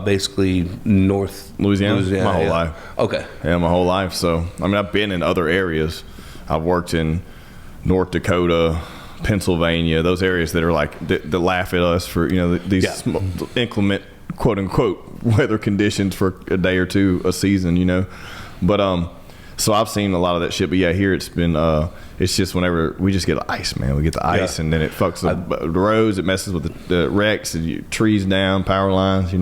basically North Louisiana? My whole life. Okay. Yeah, my whole life. So, I mean, I've been in other areas. I've worked in North Dakota, Pennsylvania, those areas that are like, that laugh at us for, these inclement, quote unquote, weather conditions for a day or two a season, But, so I've seen a lot of that shit. But yeah, here it's been, it's just whenever we just get ice, man. We get the ice and then it fucks the roads. It messes with the wrecks, and trees down, power lines,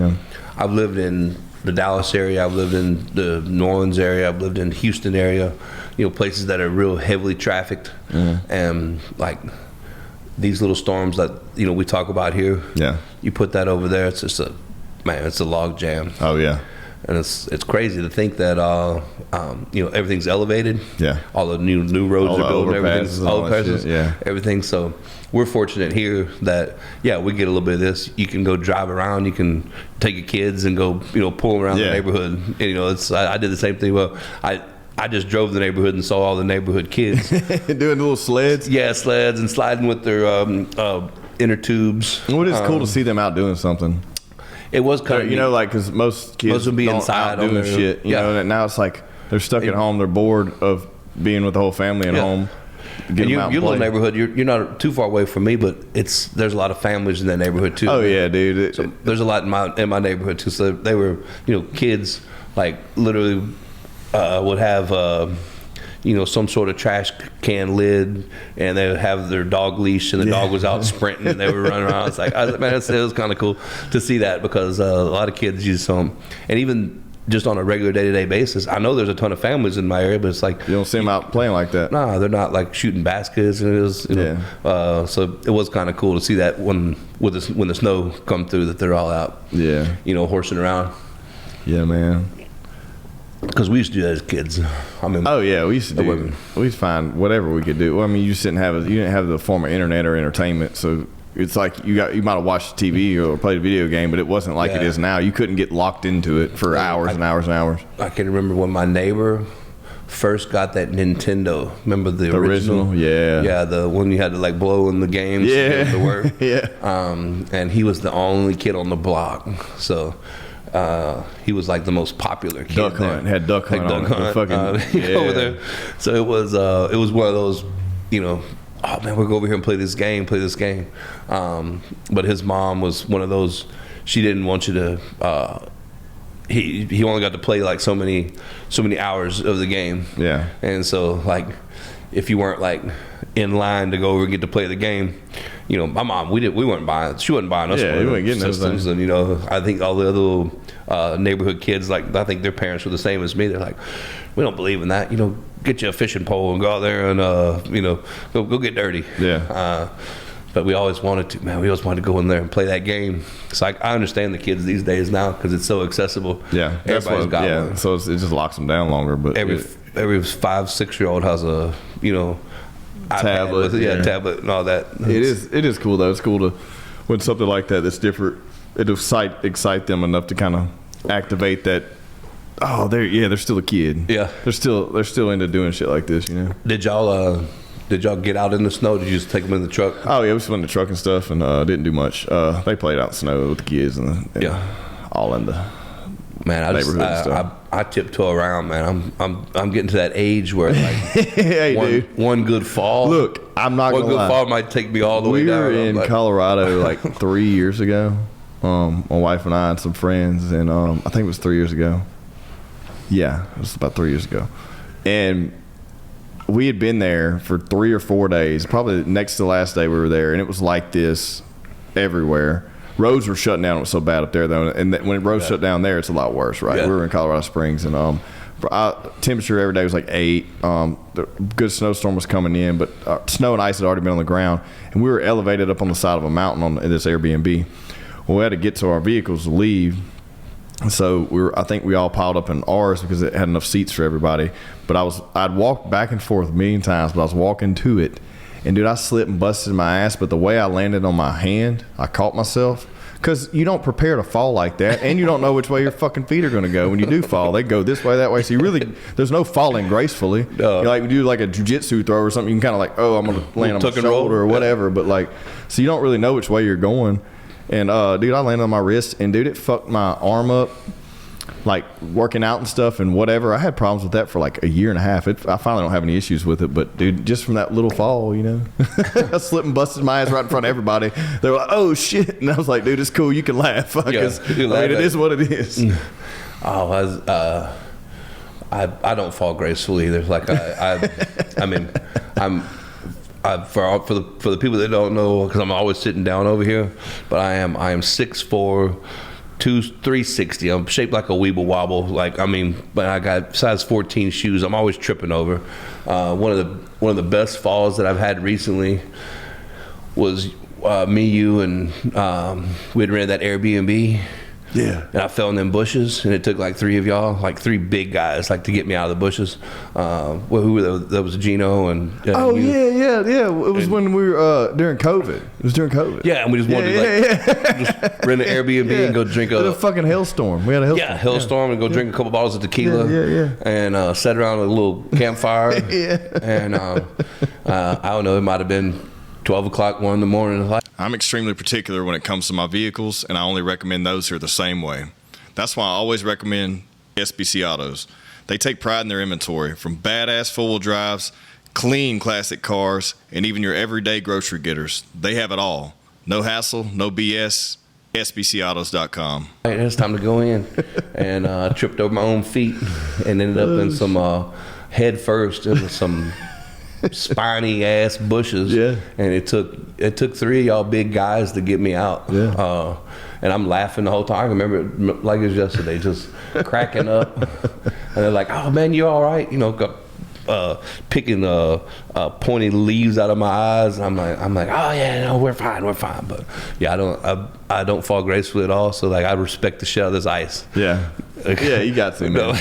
I've lived in the Dallas area. I've lived in the New Orleans area. I've lived in Houston area, places that are real heavily trafficked. And like these little storms that, we talk about here. Yeah. You put that over there, it's just it's a log jam. Oh yeah. And it's crazy to think that everything's elevated. Yeah. All the new roads are built and everything's overpasses. Yeah. Everything. So we're fortunate here that we get a little bit of this. You can go drive around. You can take your kids and go pull them around the neighborhood. And, I did the same thing. Well, I just drove the neighborhood and saw all the neighborhood kids doing little sleds. Yeah, sleds and sliding with their inner tubes. Well, it is cool to see them out doing something. It was kind of because most kids would be inside doing shit. And now it's like they're stuck at home. They're bored of being with the whole family at home. And your little neighborhood, you're not too far away from me, but there's a lot of families in that neighborhood too. Oh yeah, dude. So there's a lot in my neighborhood too. So they were, kids like literally would have. Some sort of trash can lid, and they would have their dog leash, and the dog was out sprinting, and they were running around. It's like, man, it was kind of cool to see that because a lot of kids use some, and even just on a regular day-to-day basis. I know there's a ton of families in my area, but it's like you don't see them out playing like that. Nah, they're not like shooting baskets, and it was, so it was kind of cool to see that when the snow come through, that they're all out, horsing around. Yeah, man. Because we used to do that as kids. I mean, we used to do. We used to find whatever we could do. Well, I mean, you didn't have the form of internet or entertainment, so it's like you might have watched TV or played a video game, but it wasn't like it is now. You couldn't get locked into it for hours and hours and hours. I can remember when my neighbor first got that Nintendo. Remember the original? Yeah, the one you had to like blow in the games to get it to work. And he was the only kid on the block, so. He was like the most popular kid. Duck hunt had duck hunt on it. Over there. So it was one of those, oh man, we'll go over here and play this game. But his mom was one of those. She didn't want you to. He only got to play like so many hours of the game. Yeah. And so like, if you weren't like in line to go over and get to play the game, my mom, she wasn't buying us. Yeah, we weren't getting systems, and I think all the other little neighborhood kids, like I think their parents were the same as me. They're like, we don't believe in that. Get you a fishing pole and go out there and go get dirty. Yeah. But we always wanted to, man. We always wanted to go in there and play that game. So I understand the kids these days now because it's so accessible. Yeah, everybody's got one. So it just locks them down longer. But every 5-6-year-old has a tablet, tablet and all that. It is cool though. It's cool to when something like that's different. It'll excite them enough to kind of activate that. Oh, they're still a kid. Yeah, they're still into doing shit like this. Did y'all Did y'all get out in the snow? Did you just take them in the truck? Oh yeah, we just went in the truck and stuff, and didn't do much. They played out in the snow with the kids and all in the neighborhood and stuff. I tiptoe around, man. I'm getting to that age where like hey, one good fall. Look, I'm not gonna lie. One good fall might take me all the way down. We were in Colorado like 3 years ago. My wife and I and some friends, and I think it was 3 years ago. Yeah, it was about 3 years ago, and we had been there for 3 or 4 days. Probably next to the last day we were there, and it was like this everywhere. Roads were shutting down. It was so bad up there, though. And when roads shut down there, it's a lot worse, right? We were in Colorado Springs, and temperature every day was like 8. The good snowstorm was coming in, but snow and ice had already been on the ground, and we were elevated up on the side of a mountain in this Airbnb. Well, we had to get to our vehicles to leave. So I think we all piled up in ours because it had enough seats for everybody. But I'd walked back and forth a million times, but I was walking to it. And dude, I slipped and busted my ass, but the way I landed on my hand, I caught myself. Because you don't prepare to fall like that, and you don't know which way your fucking feet are going to go when you do fall. They go this way, that way. So there's no falling gracefully. Like you do like a jiu-jitsu throw or something, you can kind of like, oh, I'm going to land on my shoulder or whatever. But like, so you don't really know which way you're going. And dude, I landed on my wrist, and dude, it fucked my arm up. Like working out and stuff and whatever. I had problems with that for like a year and a half. I finally don't have any issues with it, but dude, just from that little fall, you know, I slipped and busted my ass right in front of everybody. They were like, "Oh shit!" And I was like, "Dude, it's cool. You can laugh because it is what it is." Oh, I don't fall gracefully either. Like I mean, for the people that don't know, because I'm always sitting down over here, but I am 6'4". 360. I'm shaped like a weeble wobble. Like but I got size 14 shoes. I'm always tripping over. One of the best falls that I've had recently was me, you, and we had rented that Airbnb. Yeah. And I fell in them bushes, and it took like 3 of y'all, like 3 big guys, like to get me out of the bushes. Who were those? That was Gino and you. Yeah. It was when we were during COVID. It was during COVID. Yeah, and we just wanted to just rent an Airbnb and go drink a fucking hailstorm. We had a hailstorm. Yeah, hailstorm and go drink a couple bottles of tequila. And sat around a little campfire. And I don't know, it might have been 12 o'clock, 1 in the morning. I'm extremely particular when it comes to my vehicles, and I only recommend those who are the same way. That's why I always recommend SBC Autos. They take pride in their inventory, from badass four-wheel drives, clean classic cars, and even your everyday grocery getters. They have it all. No hassle, no BS. SBCautos.com. Right, it's time to go in. And I tripped over my own feet and ended up in some head first into some spiny ass bushes. Yeah. And it took 3 of y'all big guys to get me out. Yeah. And I'm laughing the whole time. I remember it like it was yesterday, just cracking up. And they're like, "Oh man, you all right?" You know, picking pointy leaves out of my eyes. I'm like, "Oh yeah, no, we're fine." But yeah, I don't fall gracefully at all. So like, I respect the shit out of this ice. Yeah. Yeah, you got to, man.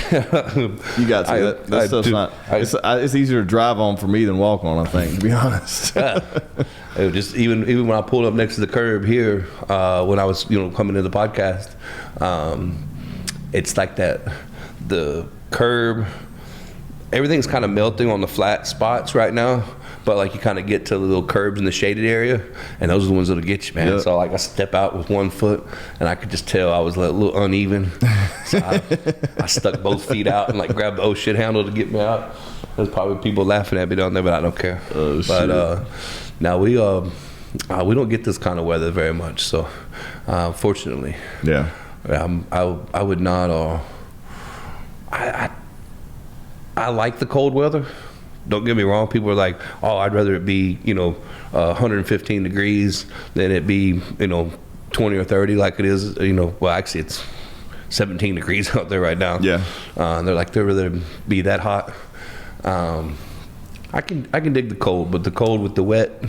You got to. That stuff's not. It's easier to drive on for me than walk on, I think, to be honest. It just even when I pulled up next to the curb here, when I was coming to the podcast, it's like that. The curb, everything's kind of melting on the flat spots right now. But like you kind of get to the little curbs in the shaded area, and those are the ones that'll get you, man. Yep. So like I step out with 1 foot, and I could just tell I was a little uneven. So I stuck both feet out and like grabbed the oh shit handle to get me out. There's probably people laughing at me down there, but I don't care. Oh shit. But now we don't get this kind of weather very much. So fortunately, yeah, I would not. I like the cold weather. Don't get me wrong. People are like, "Oh, I'd rather it be 115 degrees than it be 20 or 30 like it is." Well, actually, it's 17 degrees out there right now. Yeah. They're like, they'd rather be that hot. I can dig the cold, but the cold with the wet.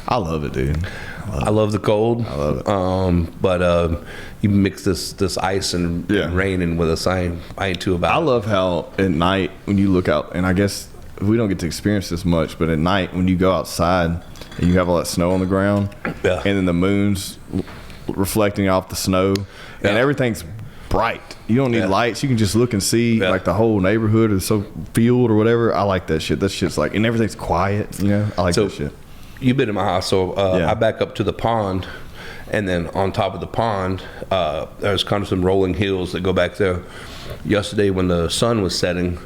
I love it, dude. I love the cold. I love it. But you mix this ice and rain in with us. I ain't too about it. I love how at night when you look out, and I guess we don't get to experience this much, but at night when you go outside and you have all that snow on the ground, and then the moon's reflecting off the snow, and everything's bright. You don't need lights. You can just look and see like the whole neighborhood or field or whatever. I like that shit. That shit's like, and everything's quiet. You know, I like that shit. You've been in my house, so I back up to the pond, and then on top of the pond, there's kind of some rolling hills that go back there. Yesterday, when the sun was setting,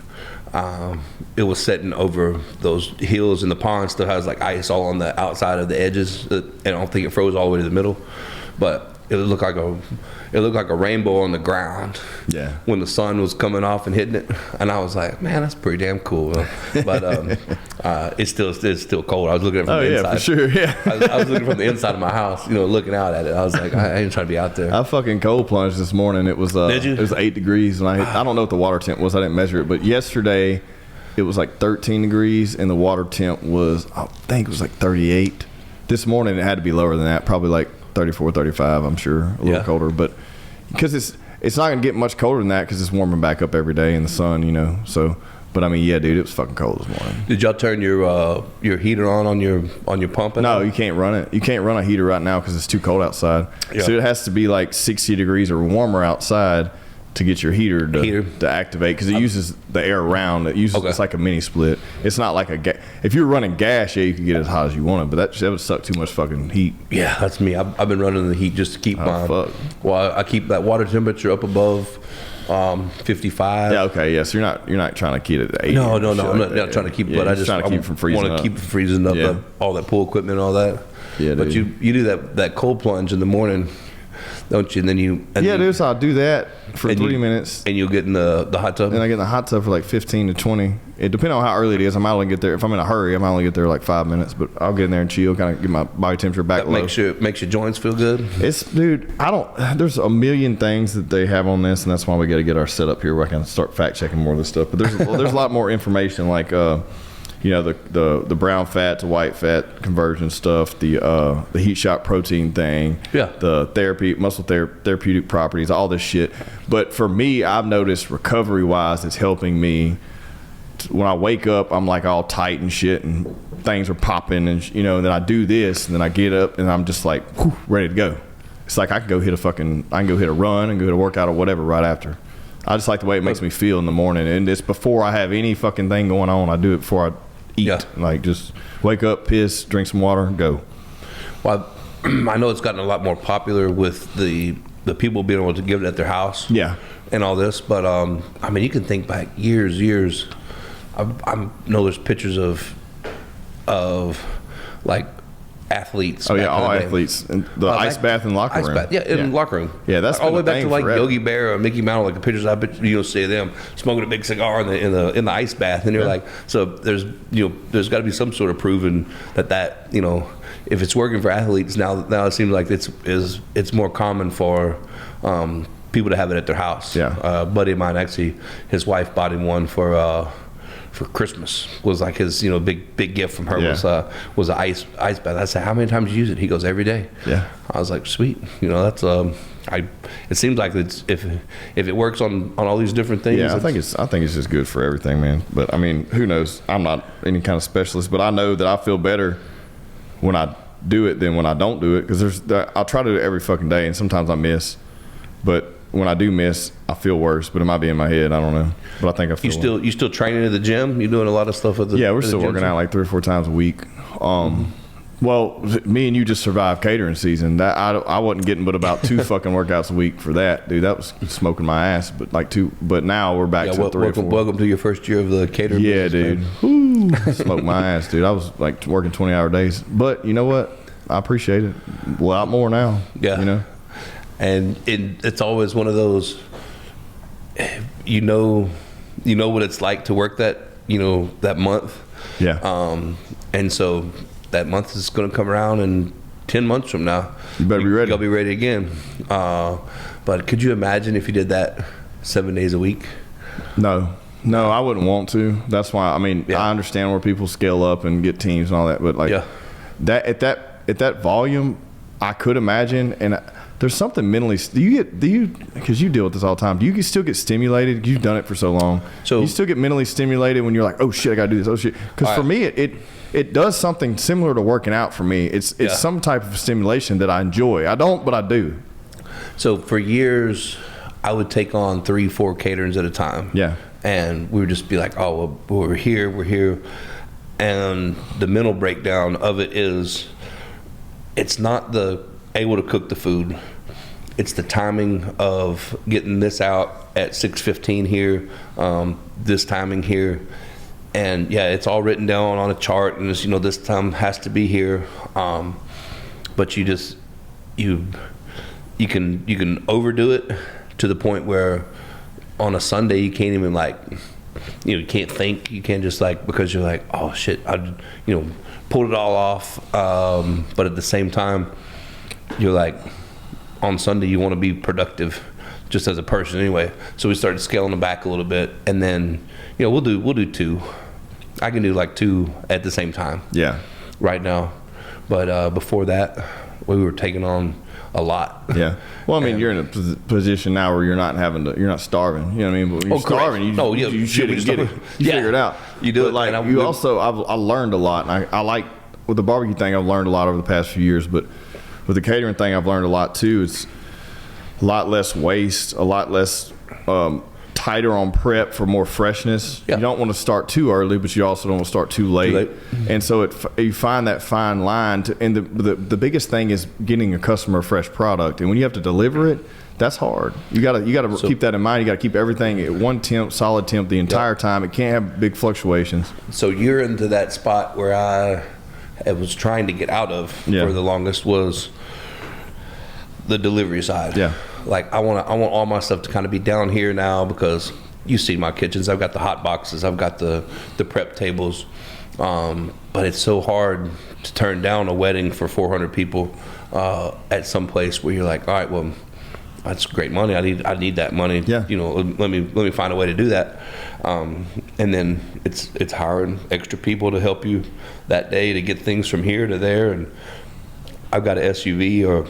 it was setting over those hills, and the pond still has like ice all on the outside of the edges. And I don't think it froze all the way to the middle, but it looked like a rainbow on the ground. Yeah. When the sun was coming off and hitting it, and I was like, man, that's pretty damn cool. But it's still cold. I was looking at it from the inside. Oh yeah, for sure. Yeah. I was looking from the inside of my house, looking out at it. I was like, I ain't trying to be out there. I fucking cold plunged this morning. It was Did you? It was 8 degrees, and I don't know what the water temp was. I didn't measure it, but yesterday it was like 13 degrees, and the water temp was, I think it was like 38. This morning it had to be lower than that, probably like 34, 35, I'm sure, a little colder, but because it's not gonna get much colder than that because it's warming back up every day in the sun, so. But I mean, yeah, dude, it was fucking cold this morning. Did y'all turn your heater on your pump? No, you can't run it. You can't run a heater right now because it's too cold outside. Yeah. So it has to be like 60 degrees or warmer outside to get your heater to activate, because it uses the air around. It's like a mini split. It's not like if you're running gas, you can get it as hot as you want it, but that would suck too much fucking heat. Yeah, that's me. I've been running the heat just to keep I keep that water temperature up above 55. Yeah, okay, yes. You're not trying to keep it at 80. No, I'm not trying to keep it, but I just trying to keep it from freezing up. Want to keep it freezing up, all that pool equipment and all that. Yeah, but you do that cold plunge in the morning, don't you? And then dude, so I'll do that for 3 minutes. And you'll get in the hot tub? And I get in the hot tub for like 15 to 20. It depends on how early it is. I might only get there, if I'm in a hurry, I might only get there like 5 minutes, but I'll get in there and chill, kind of get my body temperature back low. Makes your joints feel good? Dude, there's a million things that they have on this, and that's why we got to get our setup here where I can start fact checking more of this stuff. But there's a lot more information, like, the brown fat to white fat conversion stuff, the heat shock protein thing, the muscle therapeutic properties, all this shit. But for me, I've noticed recovery wise, it's helping me. When I wake up, I'm like all tight and shit, and things are popping, and and then I do this, and then I get up, and I'm just like ready to go. It's like I can go hit a run and go hit a workout or whatever right after. I just like the way it makes me feel in the morning, and it's before I have any fucking thing going on. I do it before I eat. Yeah. Like, just wake up, piss, drink some water, go. Well, I know it's gotten a lot more popular with the people being able to give it at their house. Yeah. And all this, but I mean, you can think back years. I know there's pictures of like athletes. Oh yeah, all athletes. And the ice bath in the locker room. In the locker room. Yeah, that's all the way back to like forever. Yogi Bear or Mickey Mouse, like the pictures I bet see of them smoking a big cigar in the ice bath, and you're like, so there's got to be some sort of proven that if it's working for athletes now it seems like it's more common for people to have it at their house. Yeah, a buddy of mine, actually, his wife bought him one for Christmas. Was like his big gift from her. Was an ice bath. I said, how many times do you use it? He goes, every day. Yeah. I was like, sweet. That's it seems like if it works on all these different things. Yeah, I think it's just good for everything, man. But I mean, who knows? I'm not any kind of specialist, but I know that I feel better when I do it than when I don't do it, because I'll try to do it every fucking day, and sometimes I miss, but when I do miss, I feel worse, but it might be in my head. I don't know, but I think I feel. You still training at the gym? You doing a lot of stuff at the? Yeah, we're still working out like 3 or 4 times a week. Well, me and you just survived catering season. That I wasn't getting but about 2 fucking workouts a week for that, dude. That was smoking my ass. But like 2. But now we're back to 3 or 4. Welcome to your first year of the catering. Yeah, dude. Woo, smoked my ass, dude. I was like working 20-hour days. But you know what? I appreciate it a lot more now. Yeah. And it's always one of those, you know what it's like to work that month. Yeah. And so that month is going to come around, and 10 months from now, you better be ready. You'll be ready again. But could you imagine if you did that 7 days a week? No, I wouldn't want to. That's why, I mean, I understand where people scale up and get teams and all that, but like that at that volume, I could imagine. And there's something mentally. Do you because you deal with this all the time, do you still get stimulated? You've done it for so long. So you still get mentally stimulated when you're like, oh shit, I gotta do this. Oh shit. Because for me, it does something similar to working out for me. It's some type of stimulation that I enjoy. I don't, but I do. So for years, I would take on 3-4 caterings at a time. Yeah. And we would just be like, oh, well, we're here. And the mental breakdown of it is, it's not the able to cook the food. It's the timing of getting this out at 6:15 here, this timing here. And yeah, it's all written down on a chart, and it's, this time has to be here. But you can overdo it to the point where on a Sunday you can't even you can't think. You can't just because you're like, oh shit, I pulled it all off. But at the same time, you're like, on Sunday you want to be productive, just as a person anyway. So we started scaling it back a little bit, and then we'll do 2. I can do 2 at the same time. Yeah. Right now, but before that, we were taking on a lot. Yeah. Well, I mean, you're in a position now where you're not starving. You know what I mean? But when you're starving, you shouldn't get it. You figure it out. You do but it. I learned a lot. And I like, with the barbecue thing, I've learned a lot over the past few years. But with the catering thing, I've learned a lot too. It's a lot less waste, a lot less tighter on prep for more freshness. Yeah. You don't want to start too early, but you also don't want to start too late. And so you find that fine line. And the biggest thing is getting a customer a fresh product. And when you have to deliver it, that's hard. You got to keep that in mind. You got to keep everything at one temp, solid temp the entire time. It can't have big fluctuations. So you're into that spot where I was trying to get out of for the longest, was the delivery side. Yeah. I want all my stuff to kind of be down here now, because you see my kitchens. I've got the hot boxes. I've got the prep tables. But it's so hard to turn down a wedding for 400 people at some place where you're like, all right, well, that's great money. I need that money. Yeah. Let me find a way to do that. And then it's hiring extra people to help you that day to get things from here to there. And I've got an SUV, or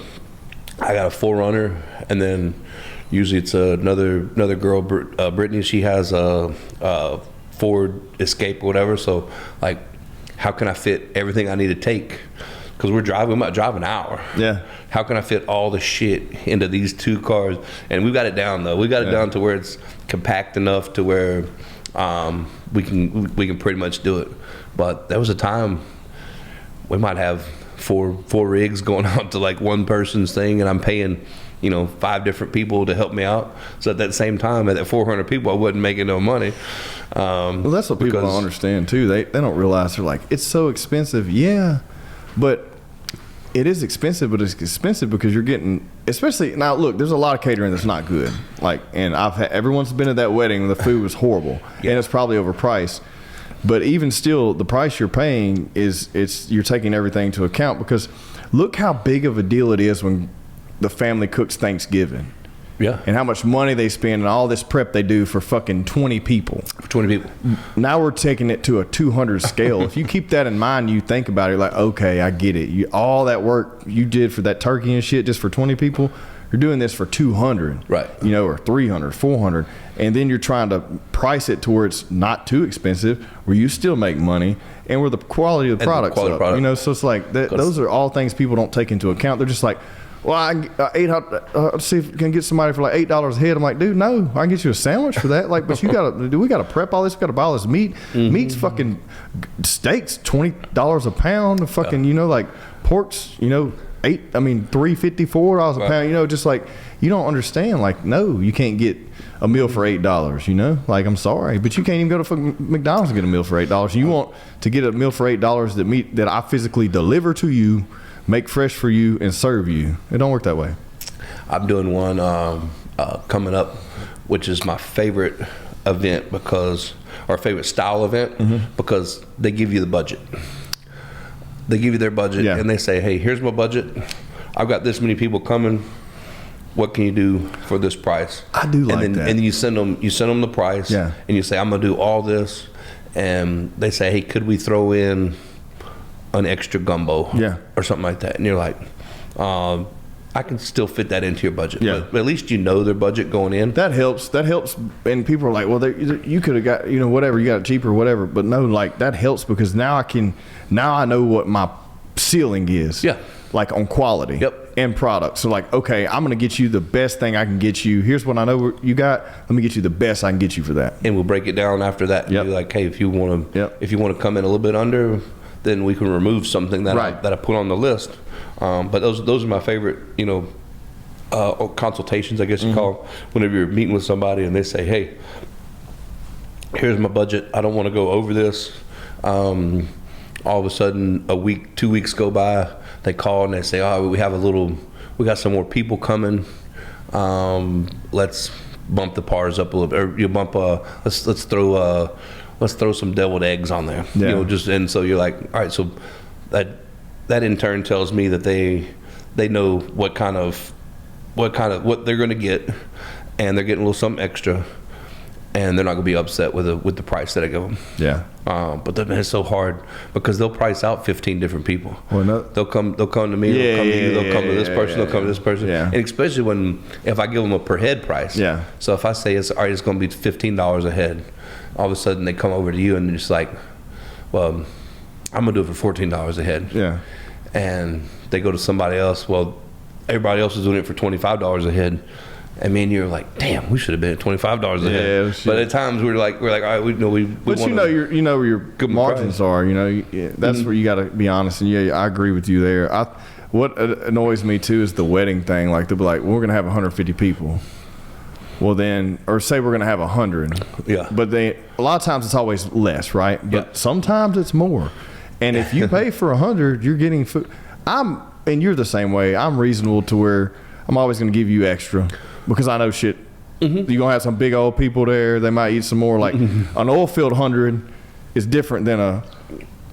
I got a 4Runner, and then usually it's another girl, Brittany. She has a Ford Escape or whatever. So how can I fit everything I need to take? Because we might drive an hour. Yeah. How can I fit all the shit into these 2 cars? And we've got it down though. We got it down to where it's compact enough to where we can pretty much do it. But there was a time we might have four rigs going out to one person's thing, and I'm paying 5 different people to help me out. So at that same time, at that 400 people, I wasn't making no money. Well, that's what people don't understand too. They don't realize, they're like, it's so expensive. Yeah, but it is expensive, but it's expensive because you're getting, especially now. Look, there's a lot of catering that's not good. And everyone's been at that wedding and the food was horrible, and it's probably overpriced. But even still, the price you're paying you're taking everything into account, because look how big of a deal it is when the family cooks Thanksgiving. Yeah. And how much money they spend and all this prep they do for fucking 20 people. For 20 people. Now we're taking it to a 200 scale. If you keep that in mind, you think about it, like, okay, I get it. All that work you did for that turkey and shit just for 20 people, you're doing this for 200. Right. Or 300, 400. And then you're trying to price it to where it's not too expensive, where you still make money, and where the quality of the product's up. So it's like, those are all things people don't take into account. They're just like, well, I'll see if I can get somebody for $8 a head. I'm like, dude, no, I can get you a sandwich for that. But we got to prep all this. We got to buy all this meat. Mm-hmm. Meat's fucking steaks, $20 a pound. Fucking, pork's, $3.50, $4 a pound. Just you don't understand. No, you can't get a meal for $8. I'm sorry, but you can't even go to fucking McDonald's and get a meal for $8. You want to get a meal for $8 that I physically deliver to you, make fresh for you, and serve you. It don't work that way. I'm doing one coming up, which is my favorite event our favorite style event, because they give you the budget. They give you their budget, and they say, hey, here's my budget. I've got this many people coming. What can you do for this price? I do like that. And then you send them the price, and you say, I'm going to do all this. And they say, hey, could we throw in an extra gumbo or something like that? And you're like, I can still fit that into your budget. Yeah. But at least their budget going in. That helps. And people are like, well, you could have got, whatever, you got it cheaper or whatever. But no, that helps, because now I know what my ceiling is. Yeah. On quality. Yep. end product. So like, okay, I'm going to get you the best thing I can get you. Here's what I know you got. Let me get you the best I can get you for that. And we'll break it down after that. Yep. Be like, hey, if you want to come in a little bit under, then we can remove something that I put on the list. But those are my favorite, consultations, I guess you call, whenever you're meeting with somebody and they say, hey, here's my budget. I don't want to go over this. All of a sudden, a week, 2 weeks go by. They call and they say, "Oh, we got some more people coming. Let's bump the pars up a little bit. Or you bump let's throw some deviled eggs on there. Yeah. And so you're like, all right. So that in turn tells me that they know what they're going to get, and they're getting a little something extra. And they're not going to be upset with the price that I give them. Yeah. But then it's so hard because they'll price out 15 different people. Well, no. They'll come to me. They'll come to you. They'll come to this person. They'll come to this person. Yeah. And especially if I give them a per head price. Yeah. So if I say it's going to be $15 a head, all of a sudden they come over to you and they're just like, well, I'm going to do it for $14 a head. Yeah. And they go to somebody else. Well, everybody else is doing it for $25 a head. I mean, you're like, damn, we should have been at $25 a head. Yeah, but at times we're like, all right, we know we. But you know where your good margins are. That's where you got to be honest. And yeah, I agree with you there. What annoys me too is the wedding thing. Like they'll be like, well, we're gonna have 150 people. Well then, or say we're gonna have 100. Yeah. But a lot of times it's always less, right? But sometimes it's more. And if you pay for 100, you're getting food. And you're the same way. I'm reasonable to where I'm always gonna give you extra. Because I know shit, you're going to have some big old people there. They might eat some more. Like an oil field 100 is different than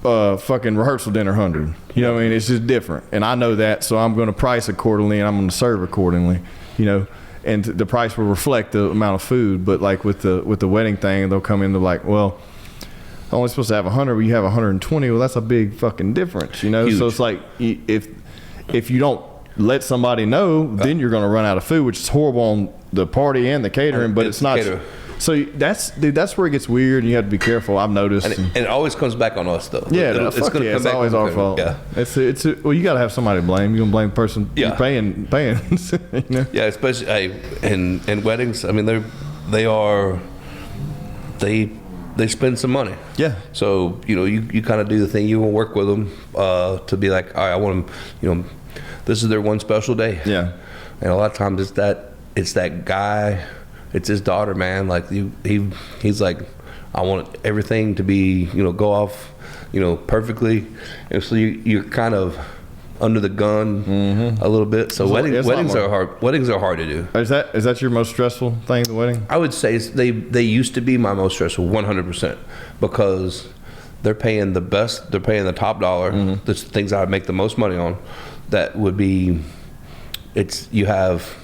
a fucking rehearsal dinner 100. You know what I mean? It's just different. And I know that, so I'm going to price accordingly and I'm going to serve accordingly, and the price will reflect the amount of food. But like with the wedding thing, they'll come in, they're like, well, I'm only supposed to have 100, but you have 120. Well, that's a big fucking difference, Huge. So it's like if you don't let somebody know, then you're going to run out of food, which is horrible on the party and the catering. But it's not. So that's where it gets weird. And you have to be careful. I've noticed, and it always comes back on us, though. Yeah, it's going to come back. It's always our fault. Yeah, well, you got to have somebody to blame. You gonna blame the person you're paying. Yeah, especially in weddings. I mean, they spend some money. Yeah. So you kind of do the thing. You will work with them to be like, all right, I want them. This is their one special day. Yeah. And a lot of times it's that guy, it's his daughter, man. Like he's like, I want everything to be, go off, perfectly. And so you're kind of under the gun a little bit. So weddings are hard. Weddings are hard to do. Is that your most stressful thing, the wedding? I would say they used to be my most stressful, 100%, because they're paying the best. They're paying the top dollar. The things I would make the most money on. That would be, you have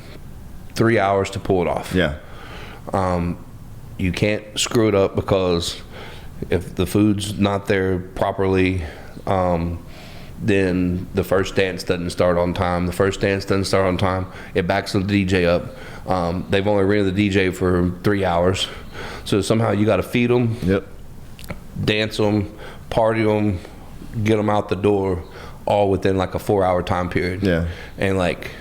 3 hours to pull it off. Yeah. You can't screw it up because if the food's not there properly, then the first dance doesn't start on time. It backs the DJ up. They've only rented the DJ for 3 hours. So somehow you got to feed them, dance them, party them, get them out the door, all within like a 4-hour time period. Yeah. And like,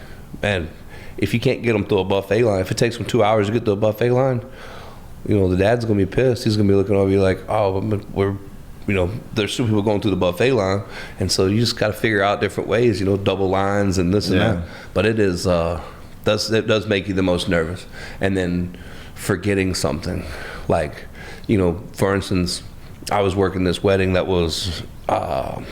man, if you can't get them through a buffet line, if it takes them 2 hours to get through a buffet line, the dad's gonna be pissed. He's gonna be looking over you like, oh, there's two people going through the buffet line, and so you just got to figure out different ways, double lines and this and that. But it is, it does make you the most nervous. And then forgetting something, like, for instance, I was working this wedding that was.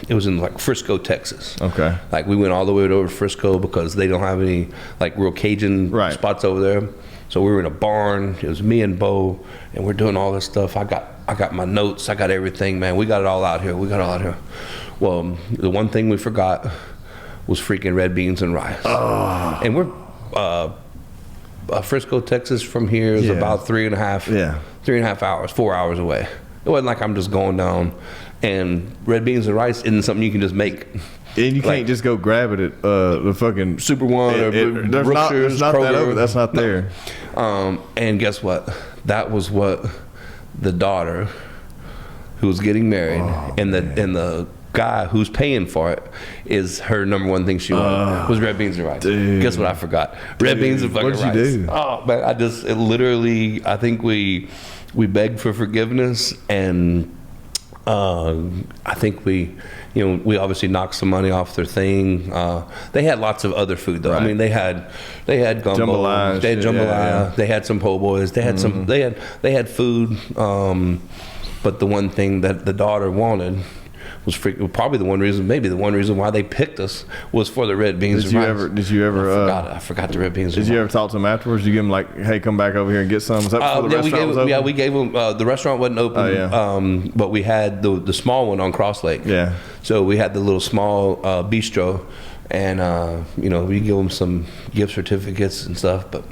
It was in like Frisco, Texas. Okay. Like we went all the way over to Frisco because they don't have any like real Cajun spots over there. So we were in a barn. It was me and Bo, and we're doing all this stuff. I got my notes. I got everything, man. We got it all out here. Well, the one thing we forgot was freaking red beans and rice. Oh. And we're Frisco, Texas from here is about 3.5 hours, 4 hours away. It wasn't like I'm just going down. And red beans and rice isn't something you can just make. And you can't just go grab it at the fucking Super One or Brookshires, Kroger. That's not there. And guess what? That was what the daughter who was getting married and the guy who's paying for it is her number one thing she wanted was red beans and rice. Dude. Guess what I forgot? Red beans and fucking rice. What did you do? Oh man, I think we begged for forgiveness, and I think we obviously knocked some money off their thing. They had lots of other food though. Right. I mean, they had gumbo, jambalaya, they had jambalaya, they had some po' boys, they had some, they had food. But the one thing that the daughter wanted was probably maybe the one reason why they picked us was for the red beans and rice. Did you ever? I forgot the red beans. Did you ever talk to them afterwards? Did you give them like, hey, come back over here and get some? Was that before the restaurant was open? Yeah, we gave them. The restaurant wasn't open. Oh, yeah. But we had the small one on Cross Lake. Yeah. So we had the little small bistro, and we give them some gift certificates and stuff. But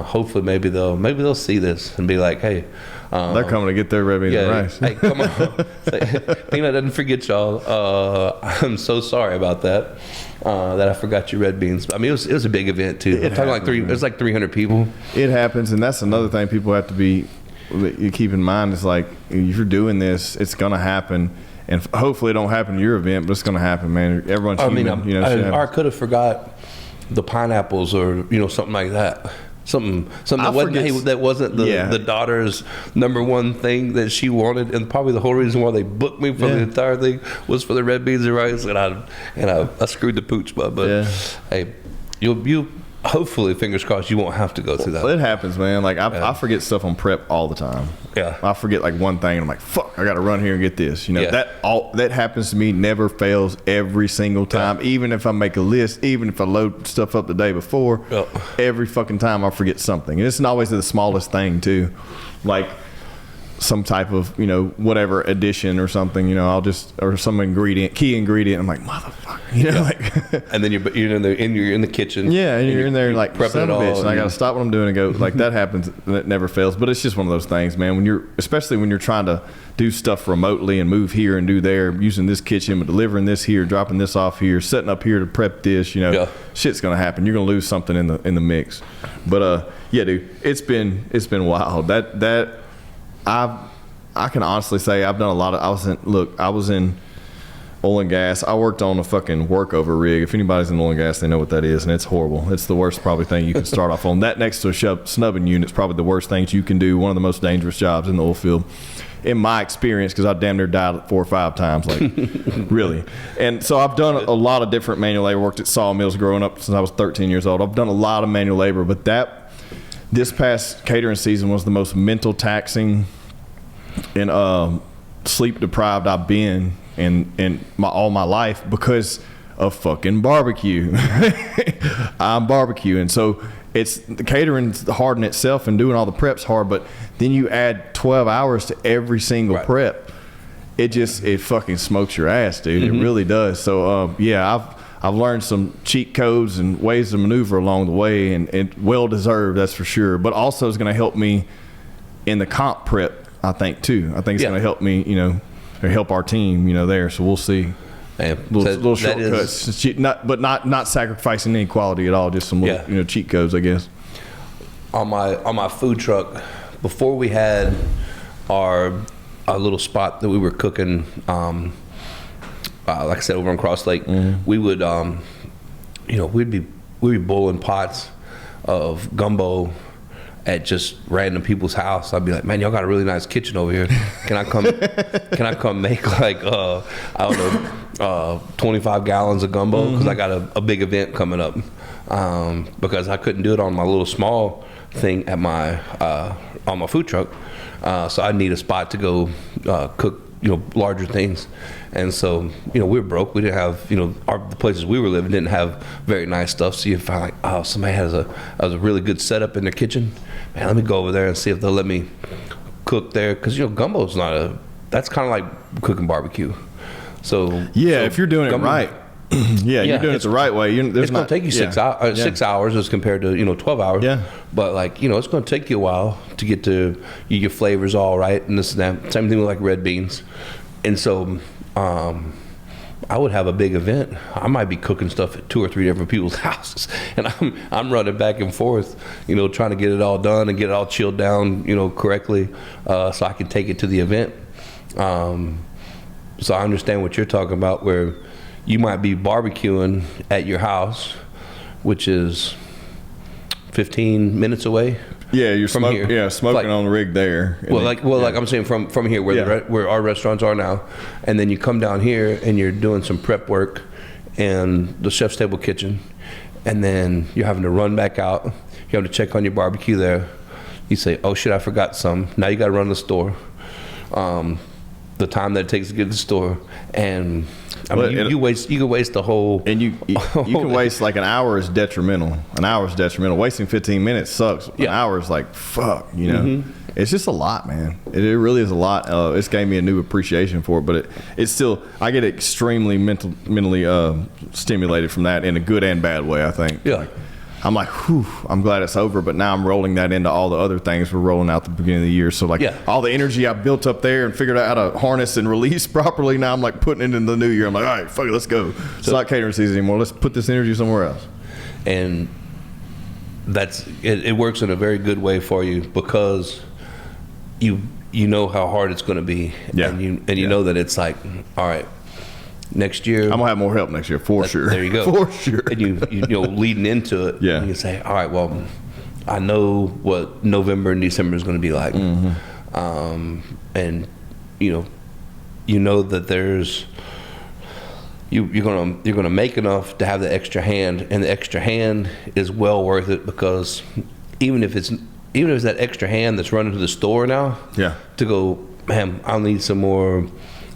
hopefully, maybe they'll see this and be like, hey. They're coming to get their red beans and rice. Hey, come on. Peanut doesn't forget y'all. I'm so sorry about that. That I forgot your red beans. I mean, it was a big event too. I'm talking it was like 300 people. It happens, and that's another thing people have to you keep in mind is like, if you're doing this, it's gonna happen, and hopefully it don't happen to your event, but it's gonna happen, man. Everyone's human. I could have forgot the pineapples or something like that. Something that wasn't the daughter's number one thing that she wanted, and probably the whole reason why they booked me for the entire thing was for the red beans and rice, and I screwed the pooch, but hey, you hopefully, fingers crossed, you won't have to go through that. Well, it happens, man. Like I forget stuff on prep all the time. Yeah, I forget like one thing, and I'm like, fuck, I got to run here and get this. That happens to me. Never fails every single time. Yeah. Even if I make a list, even if I load stuff up the day before, every fucking time I forget something. And it's not always the smallest thing too, like some type of whatever addition or something. Or some key ingredient. I'm like, motherfucker, and then you're in the kitchen. Yeah, and you're in there like prepping it all, bitch, and I got to stop what I'm doing and go like that happens. That never fails. But it's just one of those things, man. Especially when you're trying to do stuff remotely and move here and do there, using this kitchen, but delivering this here, dropping this off here, setting up here to prep this. Shit's gonna happen. You're gonna lose something in the mix. But dude, it's been wild. That I can honestly say I've done a lot of. I was in oil and gas. I worked on a fucking workover rig. If anybody's in oil and gas, they know what that is, and it's horrible. It's the worst probably thing you can start off on. That next to a snubbing unit is probably the worst things you can do. One of the most dangerous jobs in the oil field, in my experience, because I damn near died 4 or 5 times, like really. And so I've done a lot of different manual labor. Worked at sawmills growing up since I was 13 years old. I've done a lot of manual labor, but this past catering season was the most mental taxing and sleep deprived I've been in all my life because of fucking barbecue. I'm barbecuing, so the catering's hard in itself, and doing all the prep's hard, but then you add 12 hours to every single prep. It fucking smokes your ass, dude. It really does. So I've learned some cheat codes and ways to maneuver along the way, and well deserved, that's for sure. But also is going to help me in the comp prep, I think too. I think it's going to help me, or help our team, there. So we'll see. Little shortcuts, not sacrificing any quality at all. Just some little, cheat codes, I guess. On my food truck, before we had our little spot that we were cooking, like I said, over on Cross Lake, we would, we'd be boiling pots of gumbo at just random people's house. I'd be like, man, y'all got a really nice kitchen over here. Can I come make like 25 gallons of gumbo, because I got a big event coming up, because I couldn't do it on my little small thing at my on my food truck, so I need a spot to go cook larger things. And so we were broke. We didn't have the places we were living didn't have very nice stuff. So you find like, somebody has a really good setup in their kitchen. Man, let me go over there and see if they'll let me cook there, because gumbo's that's kind of like cooking barbecue. So if you're doing it right, you're doing it the right way. It's going to take you 6 hours as compared to 12 hours. Yeah, but like it's going to take you a while to get to your flavors all right and this and that. Same thing with like red beans. And so I would have a big event. I might be cooking stuff at 2 or 3 different people's houses, and I'm running back and forth, trying to get it all done and get it all chilled down, correctly, so I can take it to the event. So I understand what you're talking about, where you might be barbecuing at your house, which is 15 minutes away. Yeah, you're from here. Yeah, smoking on the rig there. Like I'm saying, from here where where our restaurants are now, and then you come down here and you're doing some prep work in the chef's table kitchen, and then you're having to run back out. You have to check on your barbecue there. You say, "Oh shit, I forgot some." Now you got to run to the store. The time that it takes to get to the store, and I mean, you could waste the whole. And you can waste like an hour is detrimental. An hour is detrimental. Wasting 15 minutes sucks. An hour is like fuck. You know, it's just a lot, man. It really is a lot. It's gave me a new appreciation for it, but it's still I get extremely mentally stimulated from that in a good and bad way. I think. Yeah. Like, I'm like, whew, I'm glad it's over, but now I'm rolling that into all the other things we're rolling out at the beginning of the year. So, like, all the energy I built up there and figured out how to harness and release properly, now I'm, like, putting it in the new year. I'm like, all right, fuck it, let's go. It's not catering season anymore. Let's put this energy somewhere else. And it works in a very good way for you because you know how hard it's going to be. Yeah. And you know that it's like, all right, next year, I'm gonna have more help next year for sure. There you go, for sure. And you know leading into it, you can say, all right, well, I know what November and December is going to be like, and you know that there's you're gonna make enough to have the extra hand, and the extra hand is well worth it because even if it's that extra hand that's running to the store now, to go, man, I need some more.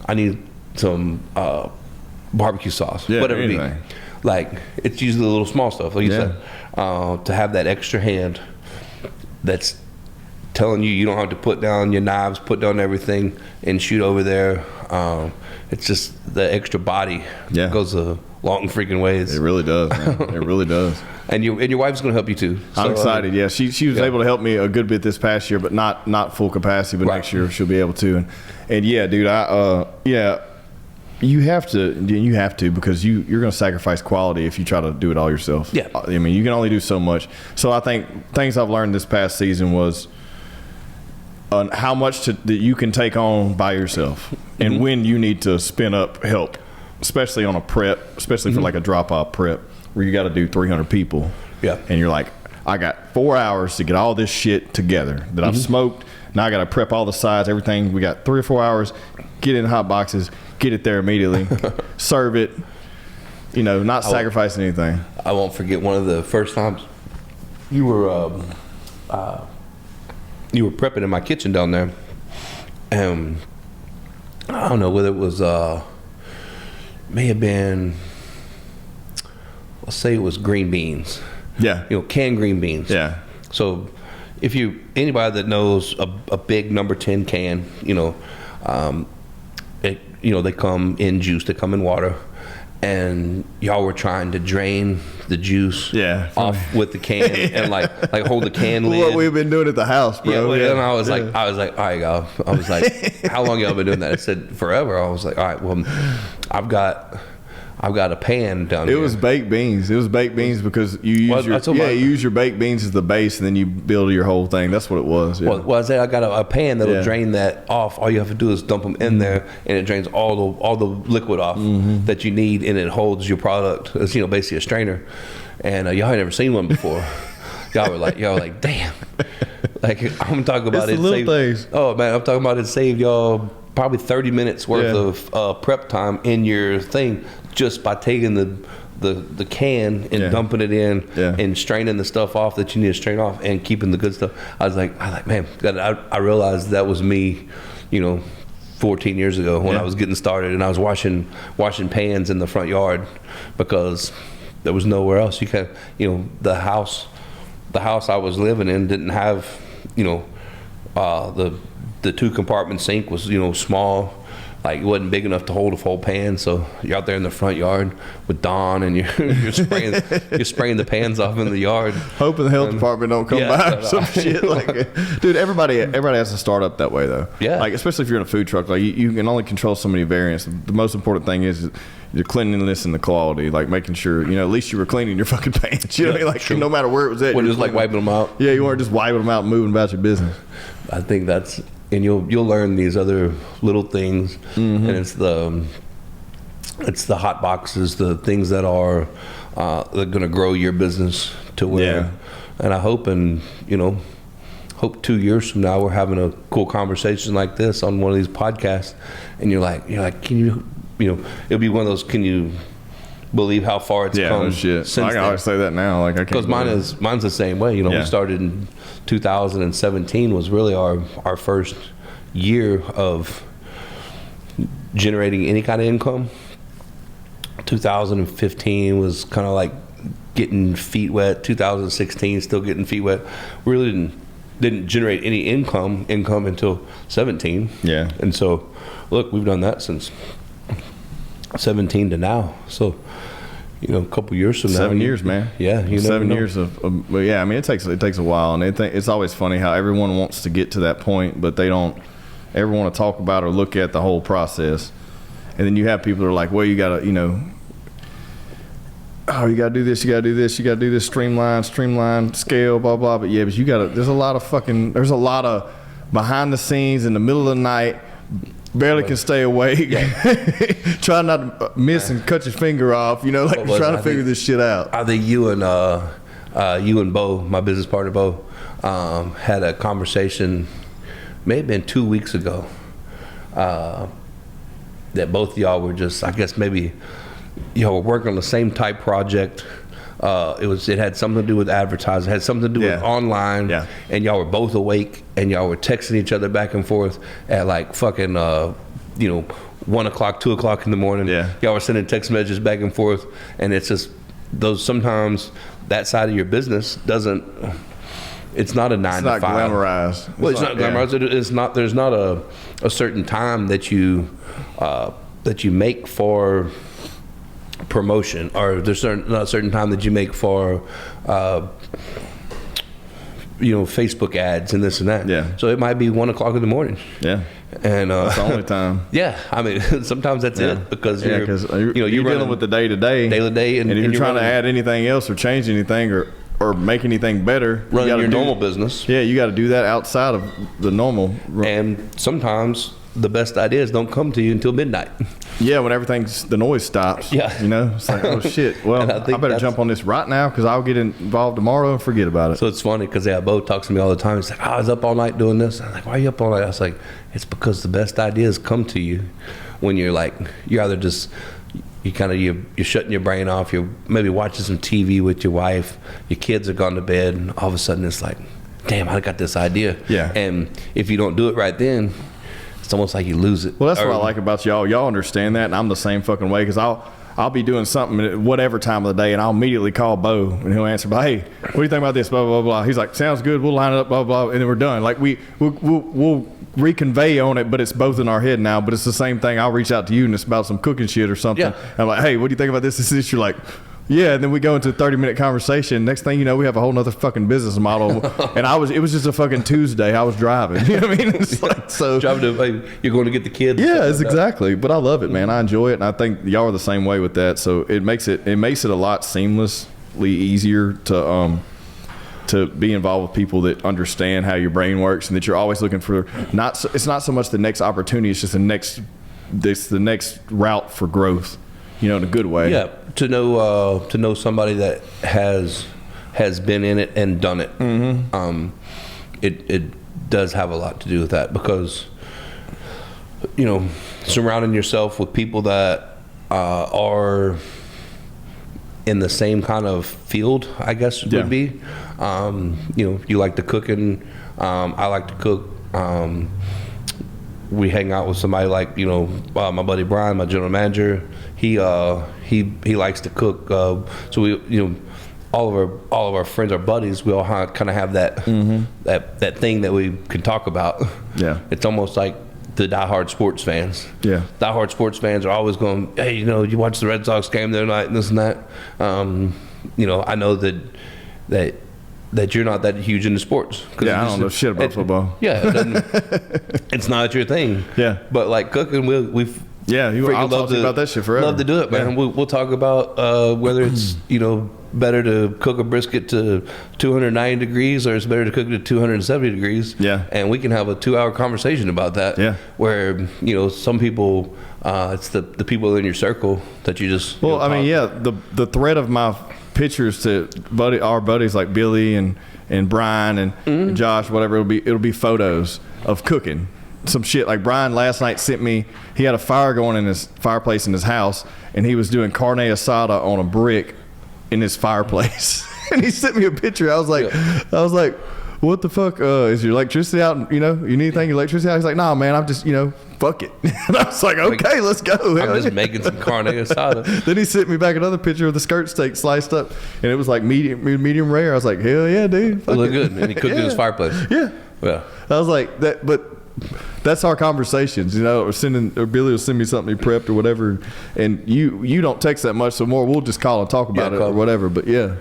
I need some barbecue sauce, whatever it be. Like, it's usually the little small stuff, like you said. To have that extra hand that's telling you don't have to put down your knives, put down everything, and shoot over there. It's just the extra body goes a long freaking ways. It really does, man. It really does. And your wife's going to help you too. So, I'm excited. She was able to help me a good bit this past year, but not full capacity. But next year she'll be able to. And yeah, dude, you have to because you're going to sacrifice quality if you try to do it all yourself. Yeah. I mean, you can only do so much. So I think things I've learned this past season was how much that you can take on by yourself and when you need to spin up help, especially on a prep, especially for like a drop-off prep where you got to do 300 people. Yeah. And you're like, I got 4 hours to get all this shit together that I've smoked. Now I got to prep all the sides, everything. We got 3 or 4 hours, get it in hot boxes, get it there immediately, serve it, not sacrificing anything. I won't forget one of the first times you were prepping in my kitchen down there. And I don't know whether it was, may have been, let's say it was green beans. Yeah. Canned green beans. Yeah. So if anybody that knows a big number 10 can, they come in juice, they come in water, and y'all were trying to drain the juice off with the can and like hold the can lid. What we've been doing at the house, bro. And I was like, all right, y'all. I was like, how long y'all been doing that? I said, forever. I was like, all right, well, I've got a pan down here. It was baked beans. It was baked beans because you use your baked beans as the base, and then you build your whole thing. That's what it was. Yeah. Well, I said I got a pan that'll drain that off. All you have to do is dump them in there, and it drains all the liquid off that you need, and it holds your product. It's basically a strainer. And y'all had never seen one before. y'all were like, damn. Like, I'm talking about it's the little things. Oh man, I'm talking about it saved y'all probably 30 minutes worth of prep time in your thing, just by taking the can and dumping it in and straining the stuff off that you need to strain off and keeping the good stuff. I was like, man, I realized that was me, 14 years ago when I was getting started, and I was washing pans in the front yard because there was nowhere else. You can, the house I was living in didn't have, the 2-compartment sink was, small. Like, it wasn't big enough to hold a full pan, so you're out there in the front yard with Dawn, and you're spraying the pans off in the yard, hoping the health department don't come by or some shit. Like, dude, everybody has to start up that way though. Yeah. Like, especially if you're in a food truck, like you can only control so many variants. The most important thing is the cleanliness and the quality, like making sure at least you were cleaning your fucking pans. You know what I mean? Like, true. No matter where it was at, just like wiping them out. Yeah, you weren't just wiping them out and moving about your business. I think that's and you'll learn these other little things, and it's the hot boxes, the things that are going to grow your business to where. Yeah. And I hope, hope 2 years from now we're having a cool conversation like this on one of these podcasts, and you're like, can you it'll be one of those, can you believe how far it's come? No shit. Since I can always say that now. Like I can't. Because mine's the same way. We started in 2017 was really our first year of generating any kind of income. 2015 was kind of like getting feet wet. 2016 still getting feet wet. We really didn't generate any income until 17. Yeah. And so, look, we've done that since 17 to now. So, a couple years from now. 7 years, man. Yeah, 7 years of well, yeah. I mean, it takes a while, and it's always funny how everyone wants to get to that point, but they don't ever want to talk about or look at the whole process. And then you have people that are like, well, you gotta, oh, you gotta do this, you gotta do this, you gotta do this, streamline, scale, blah blah. But you gotta. There's a lot of behind the scenes in the middle of the night. Barely can stay awake. Yeah. Try not to miss and cut your finger off. Trying to figure this shit out. I think you and Beau, my business partner Beau, had a conversation. May have been 2 weeks ago. That both of y'all were just, I guess maybe, were working on the same type project. It had something to do with advertising, it had something to do with online, and y'all were both awake, and y'all were texting each other back and forth at like fucking 1 o'clock, 2 o'clock in the morning. Y'all were sending text messages back and forth, and it's just those, sometimes that side of your business it's not a 9 to 5. Glamorized. Well, it's not glamorized. It's not. There's not a certain time that you make for promotion, or there's not a certain time that you make for Facebook ads and this and that. Yeah. So it might be 1 o'clock in the morning. Yeah. And that's the only time. Yeah. I mean, sometimes that's it, because you're dealing with the day to day, and if you're trying to add anything else or change anything or make anything better, running your normal business. Yeah, you got to do that outside of the normal. And sometimes the best ideas don't come to you until midnight. Yeah, when the noise stops. Yeah. It's like, oh shit. Well, I better jump on this right now, because I'll get involved tomorrow and forget about it. So it's funny, because Beau talks to me all the time. He's like, I was up all night doing this. I'm like, why are you up all night? I was like, it's because the best ideas come to you when you're either just, you're shutting your brain off, you're maybe watching some TV with your wife, your kids are gone to bed, and all of a sudden it's like, damn, I got this idea. Yeah. And if you don't do it right then, it's almost like you lose it. Well, that's what I like about y'all. Y'all understand that, and I'm the same fucking way, because I'll be doing something at whatever time of the day, and I'll immediately call Beau, and he'll answer, hey, what do you think about this, blah, blah, blah. He's like, sounds good, we'll line it up, blah, blah, and then we're done. Like, we'll reconvey on it, but it's both in our head now, but it's the same thing. I'll reach out to you, and it's about some cooking shit or something. Yeah. I'm like, hey, what do you think about this? You're like, yeah, and then we go into a 30-minute conversation. Next thing you know, we have a whole nother fucking business model. And it was just a fucking Tuesday. I was driving. You know what I mean? It's like, so driving you're going to get the kids. Yeah, it's exactly. But I love it, man. I enjoy it, and I think y'all are the same way with that. So it makes it a lot seamlessly easier to be involved with people that understand how your brain works, and that you're always looking for it's not so much the next opportunity, it's just the next route for growth. In a good way. Yeah, to know somebody that has been in it and done it. Mm-hmm. It does have a lot to do with that, because surrounding yourself with people that are in the same kind of field, I guess would be. You like to cook, and I like to cook. We hang out with somebody like my buddy Brian, my general manager. He likes to cook. So we all of our friends, our buddies, we all kind of have that that thing that we can talk about. Yeah, it's almost like the diehard sports fans. Yeah, diehard sports fans are always going, hey, you watch the Red Sox game the other night and this and that. I know that you're not that huge into sports. Yeah, I don't know shit about football. Yeah, it's not your thing. Yeah, but like cooking, we Yeah, I'll talk to you about that shit forever. Love to do it, man. Yeah. We'll talk about whether it's better to cook a brisket to 290 degrees or it's better to cook it to 270 degrees. Yeah. And we can have a 2-hour conversation about that. Yeah. Where, some people, it's the people in your circle that you just. Well, I mean, the thread of my pictures to our buddies like Billy and Brian and Josh, whatever, it'll be photos of cooking. Some shit like Brian last night sent me. He had a fire going in his fireplace in his house, and he was doing carne asada on a brick in his fireplace. And he sent me a picture. I was like, what the fuck? Is your electricity out? You need anything electricity out? He's like, nah, man, I'm just fuck it. And I was like, okay, let's go. I'm just making some carne asada. Then he sent me back another picture of the skirt steak sliced up, and it was like medium rare. I was like, hell yeah, dude. It looked good. And he cooked in his fireplace. Yeah. Yeah. I was like that, but that's our conversations, or Billy will send me something he prepped or whatever, and you don't text that much, so more we'll just call and talk about it or whatever. But yeah,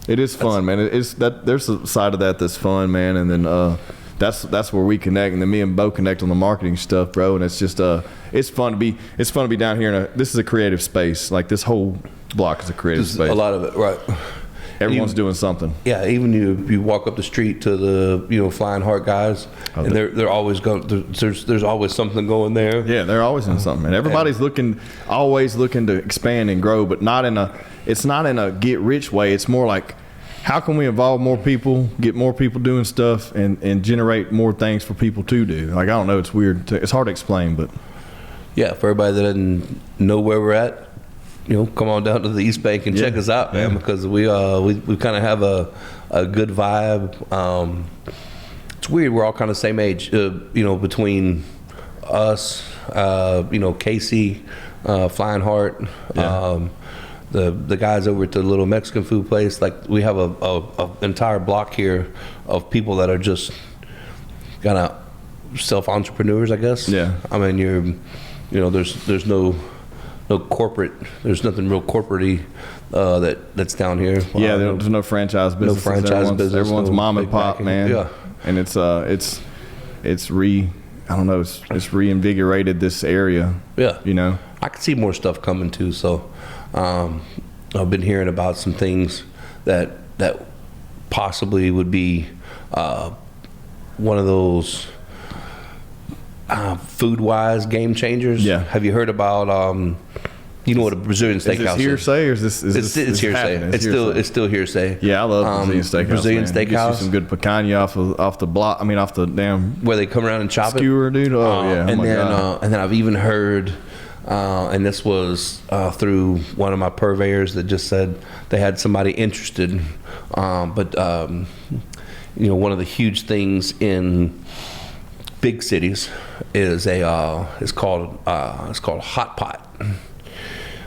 it is fun, man. It's that there's a side of that that's fun, man, and then that's where we connect, and then me and Beau connect on the marketing stuff, bro. And it's just it's fun to be down here this is a creative space. Like this whole block is a creative space. A lot of it, right? Everyone's doing something. Yeah, even you walk up the street to the Flying Heart guys, and they're always going. There's always something going there. Yeah, they're always in something, and everybody's always looking to expand and grow, but it's not in a get rich way. It's more like, how can we involve more people, get more people doing stuff, and generate more things for people to do? Like, I don't know, it's weird. It's hard to explain, but yeah, for everybody that doesn't know where we're at, come on down to the East Bank and check us out, man, because we kind of have a good vibe. It's weird. We're all kind of same age, between us, Casey, Flying Heart, the guys over at the little Mexican food place. Like, we have a entire block here of people that are just kind of self-entrepreneurs, I guess. Yeah. I mean, there's no corporate. There's nothing real corporate-y that's down here. Yeah, there's no franchise business. No franchise business. Everyone's mom and pop, man. Yeah, and it's reinvigorated this area. Yeah, I could see more stuff coming too. So I've been hearing about some things that possibly would be one of those food-wise game changers. Yeah. Have you heard about what a Brazilian steakhouse is? Is this hearsay or is this? It's hearsay. It's still hearsay. Yeah, I love Brazilian steakhouse. Brazilian steakhouse. Get you some good picanha off the block. I mean, off the damn. Where they come around and chop skewer, dude. Oh yeah. And then I've even heard, and this was through one of my purveyors that just said they had somebody interested. But one of the huge things in big cities is it's called hot pot.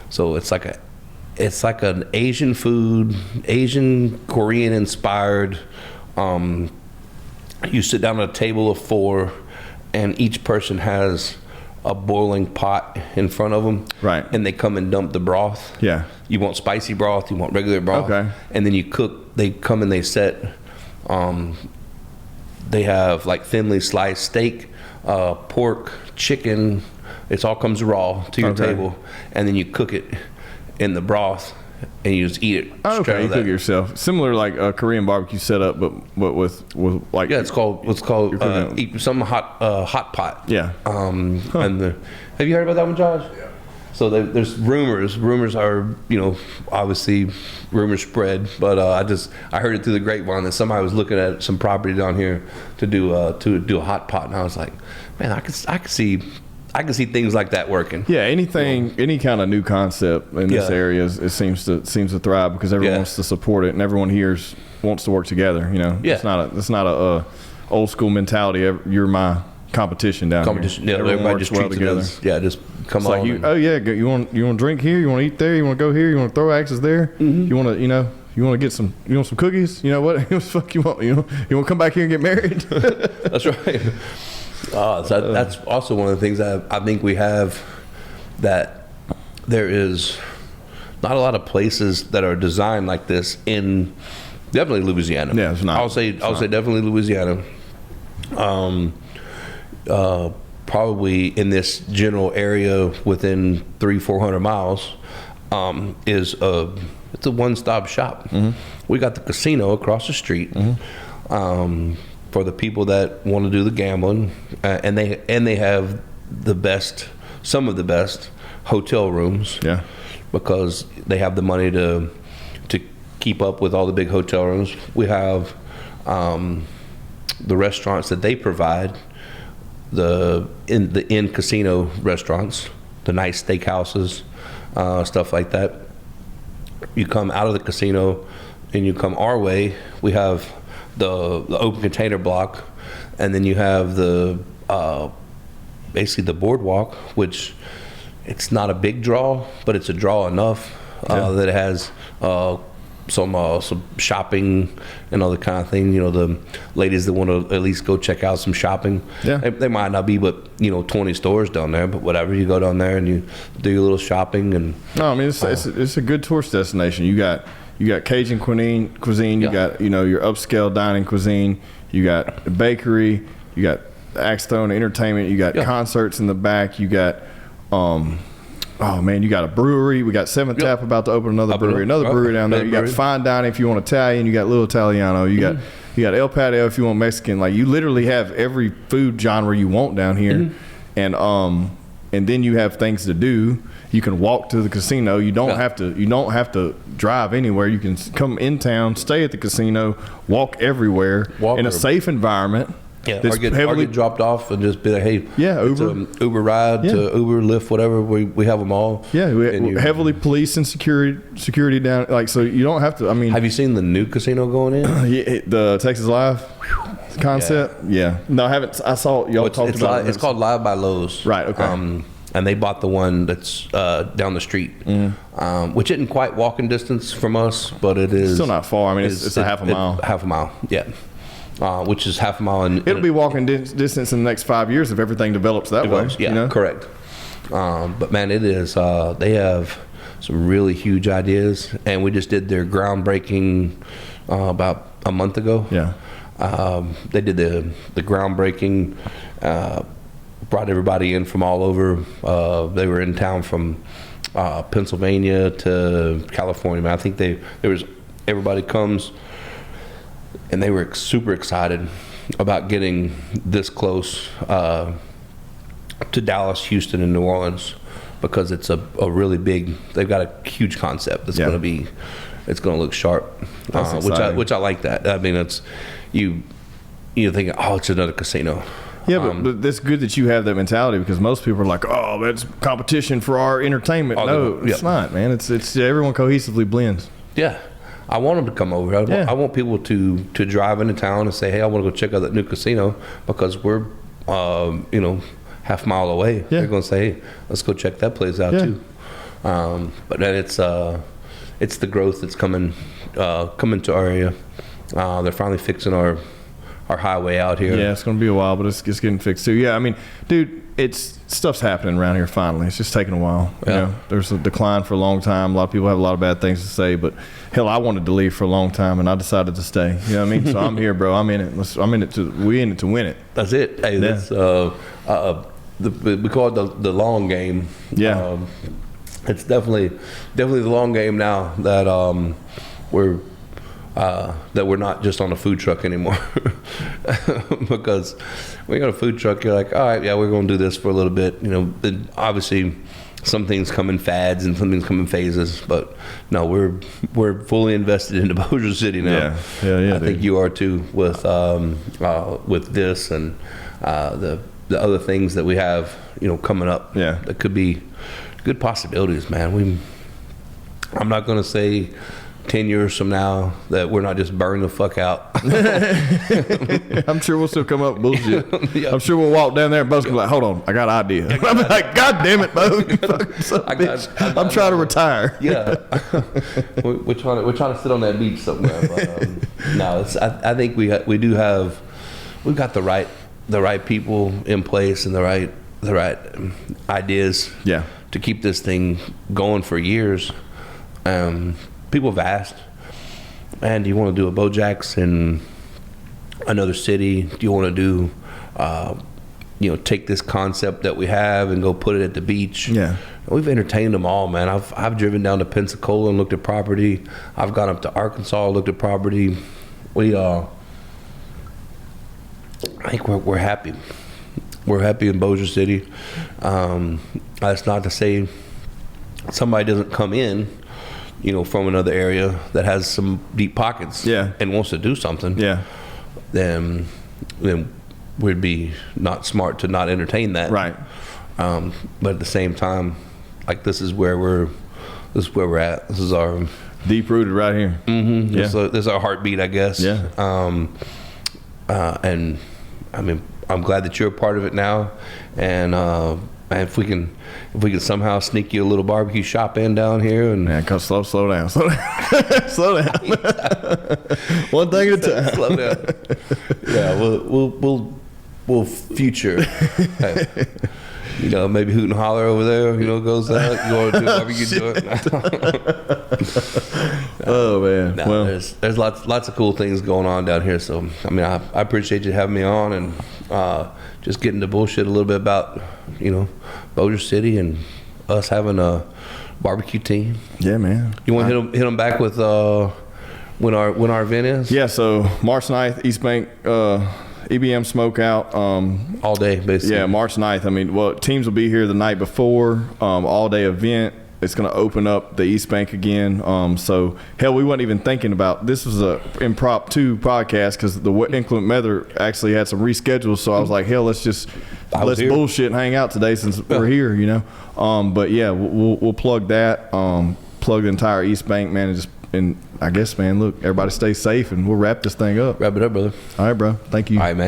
So it's like an Asian food, Asian Korean inspired. You sit down at a table of 4, and each person has a boiling pot in front of them. Right. And they come and dump the broth. Yeah. You want spicy broth, you want regular broth. Okay. And then you cook. They come and they set. They have like thinly sliced steak, pork, chicken. It all comes raw to your table, and then you cook it in the broth, and you just eat it. Okay, you cook it yourself. Similar like a Korean barbecue setup, but with like it's called some hot pot. Yeah. And have you heard about that one, Josh? Yeah. So there's rumors. Rumors are, obviously rumors spread. But I heard it through the grapevine that somebody was looking at some property down here to do a hot pot, and I was like, man, I could see things like that working. Yeah, any kind of new concept in this area, it seems to thrive because everyone wants to support it, and everyone here wants to work together. It's not a old school mentality. You're my competition down here. Yeah, everybody just well together. Just come it's on. Like you want to drink here, you want to eat there, you want to go here, you want to throw axes there, you want to you want to get some cookies. You know what the fuck you want? You want to come back here and get married? That's right. So that's also one of the things that I think we have, that there is not a lot of places that are designed like this in definitely Louisiana. Yeah, it's not. I'll say definitely Louisiana. probably in this general area within 300-400 miles, it's a one-stop shop. We got the casino across the street for the people that want to do the gambling, and they have some of the best hotel rooms. Yeah. Because they have the money to keep up with all the big hotel rooms. We have the restaurants that they provide, the in casino restaurants, the nice steakhouses, stuff like that. You come out of the casino and you come our way. We have the open container block, and then you have the basically the boardwalk, which it's not a big draw, but it's a draw enough that it has some shopping and other kind of thing. You know, the ladies that want to at least go check out some shopping. Yeah. They might not be, but 20 stores down there, but whatever. You go down there and you do your little shopping. And no, I mean it's a good tourist destination. You got Cajun cuisine. You got your upscale dining cuisine. You got a bakery. You got Axstone Entertainment. You got concerts in the back. You got you got a brewery. We got Seventh Tap about to open another brewery down there. You got fine dining if you want Italian. You got Little Italiano. You got El Patio if you want Mexican. Like, you literally have every food genre you want down here, and then you have things to do. You can walk to the casino. You don't have to drive anywhere. You can come in town, stay at the casino, walk everywhere in a safe environment. Yeah, or get dropped off and just be like, hey, Uber ride to Uber, Lyft, whatever. We have them all. Yeah, we heavily police and security down. Like, so you don't have to. I mean, have you seen the new casino going in? The Texas Live concept. Yeah. No, I haven't. I saw y'all talked about it. It's called Live by Lowe's. Right. Okay. And they bought the one that's down the street, which isn't quite walking distance from us, but it is still not far. I mean, it's a half a mile. Half a mile. Yeah. Which is half a mile. It'll be walking distance in the next 5 years if everything develops that way. Yeah, correct. But man, it is. They have some really huge ideas, and we just did their groundbreaking about a month ago. Yeah. They did the groundbreaking. Brought everybody in from all over. They were in town from Pennsylvania to California. Man, I think everybody comes. And they were super excited about getting this close to Dallas, Houston, and New Orleans, because it's a really big. They've got a huge concept that's going to be. It's going to look sharp, which I like that. I mean, it's you think, it's another casino. Yeah, but it's good that you have that mentality, because most people are like, oh, that's competition for our entertainment. No, it's not, man. It's everyone cohesively blends. Yeah. I want them to come over. I want people to drive into town and say, hey, I want to go check out that new casino, because we're, half a mile away. Yeah. They're going to say, hey, let's go check that place out too. But then it's the growth that's coming to our area. They're finally fixing our highway out here. Yeah, it's going to be a while, but it's getting fixed too. Yeah, I mean, dude, stuff's happening around here finally. It's just taking a while. Yeah. There's a decline for a long time. A lot of people have a lot of bad things to say, but hell, I wanted to leave for a long time, and I decided to stay. You know what I mean? So I'm here, bro. I'm in it. We in it to win it. That's it. Hey, that's we call it the long game. Yeah. It's definitely the long game now that we're not just on a food truck anymore. Because when you're on a food truck, you're like, all right, yeah, we're going to do this for a little bit. Then obviously some things come in fads and some things come in phases, but no, we're fully invested into Bossier City now. Yeah. I think you are too, with this and the other things that we have, coming up. Yeah, that could be good possibilities, man. I'm not going to say 10 years from now that we're not just burning the fuck out. I'm sure we'll still come up with bullshit. Yeah. I'm sure we'll walk down there and both be like, hold on, I got an idea. I'm like, God damn it, Bo. I'm trying to retire. Yeah. we're trying to sit on that beach somewhere. But, no, I think we've got the right people in place and the right ideas. Yeah. To keep this thing going for years. People have asked, man, do you want to do a BeauxJax in another city? Do you want to do take this concept that we have and go put it at the beach. Yeah. We've entertained them all, man. I've driven down to Pensacola and looked at property. I've gone up to Arkansas, looked at property. I think we're happy. We're happy in Bossier City. That's not to say somebody doesn't come in, from another area that has some deep pockets, and wants to do something. Yeah. Then we'd be not smart to not entertain that. Right. But at the same time, like this is where we're at. This is our deep rooted right here. Mm-hmm. Yeah. This is our heartbeat, I guess. Yeah. And I mean, I'm glad that you're a part of it now. And if we can somehow sneak you a little barbecue shop in down here, and slow down, slow down. One thing at a time. Slow down. Yeah, we'll future. Maybe Hoot and Holler over there, goes out. You want to do barbecue, do it. Oh man. No, well, there's lots of cool things going on down here. So I mean, I appreciate you having me on, and just getting to bullshit a little bit about Bossier City and us having a barbecue team. Yeah, man. You want to hit them back with when our event is? Yeah. So March 9th, East Bank. EBM Smokeout. All day, basically. Yeah, March 9th. I mean, teams will be here the night before. All day event. It's going to open up the East Bank again. So, hell, we weren't even thinking about this. Was a impromptu podcast because the inclement weather actually had some reschedules. So I was like, hell, let's bullshit and hang out today since we're here, But yeah, we'll plug that. Plug the entire East Bank, man, and I guess, man, look, everybody stay safe, and we'll wrap this thing up. Wrap it up, brother. All right, bro. Thank you. All right, man.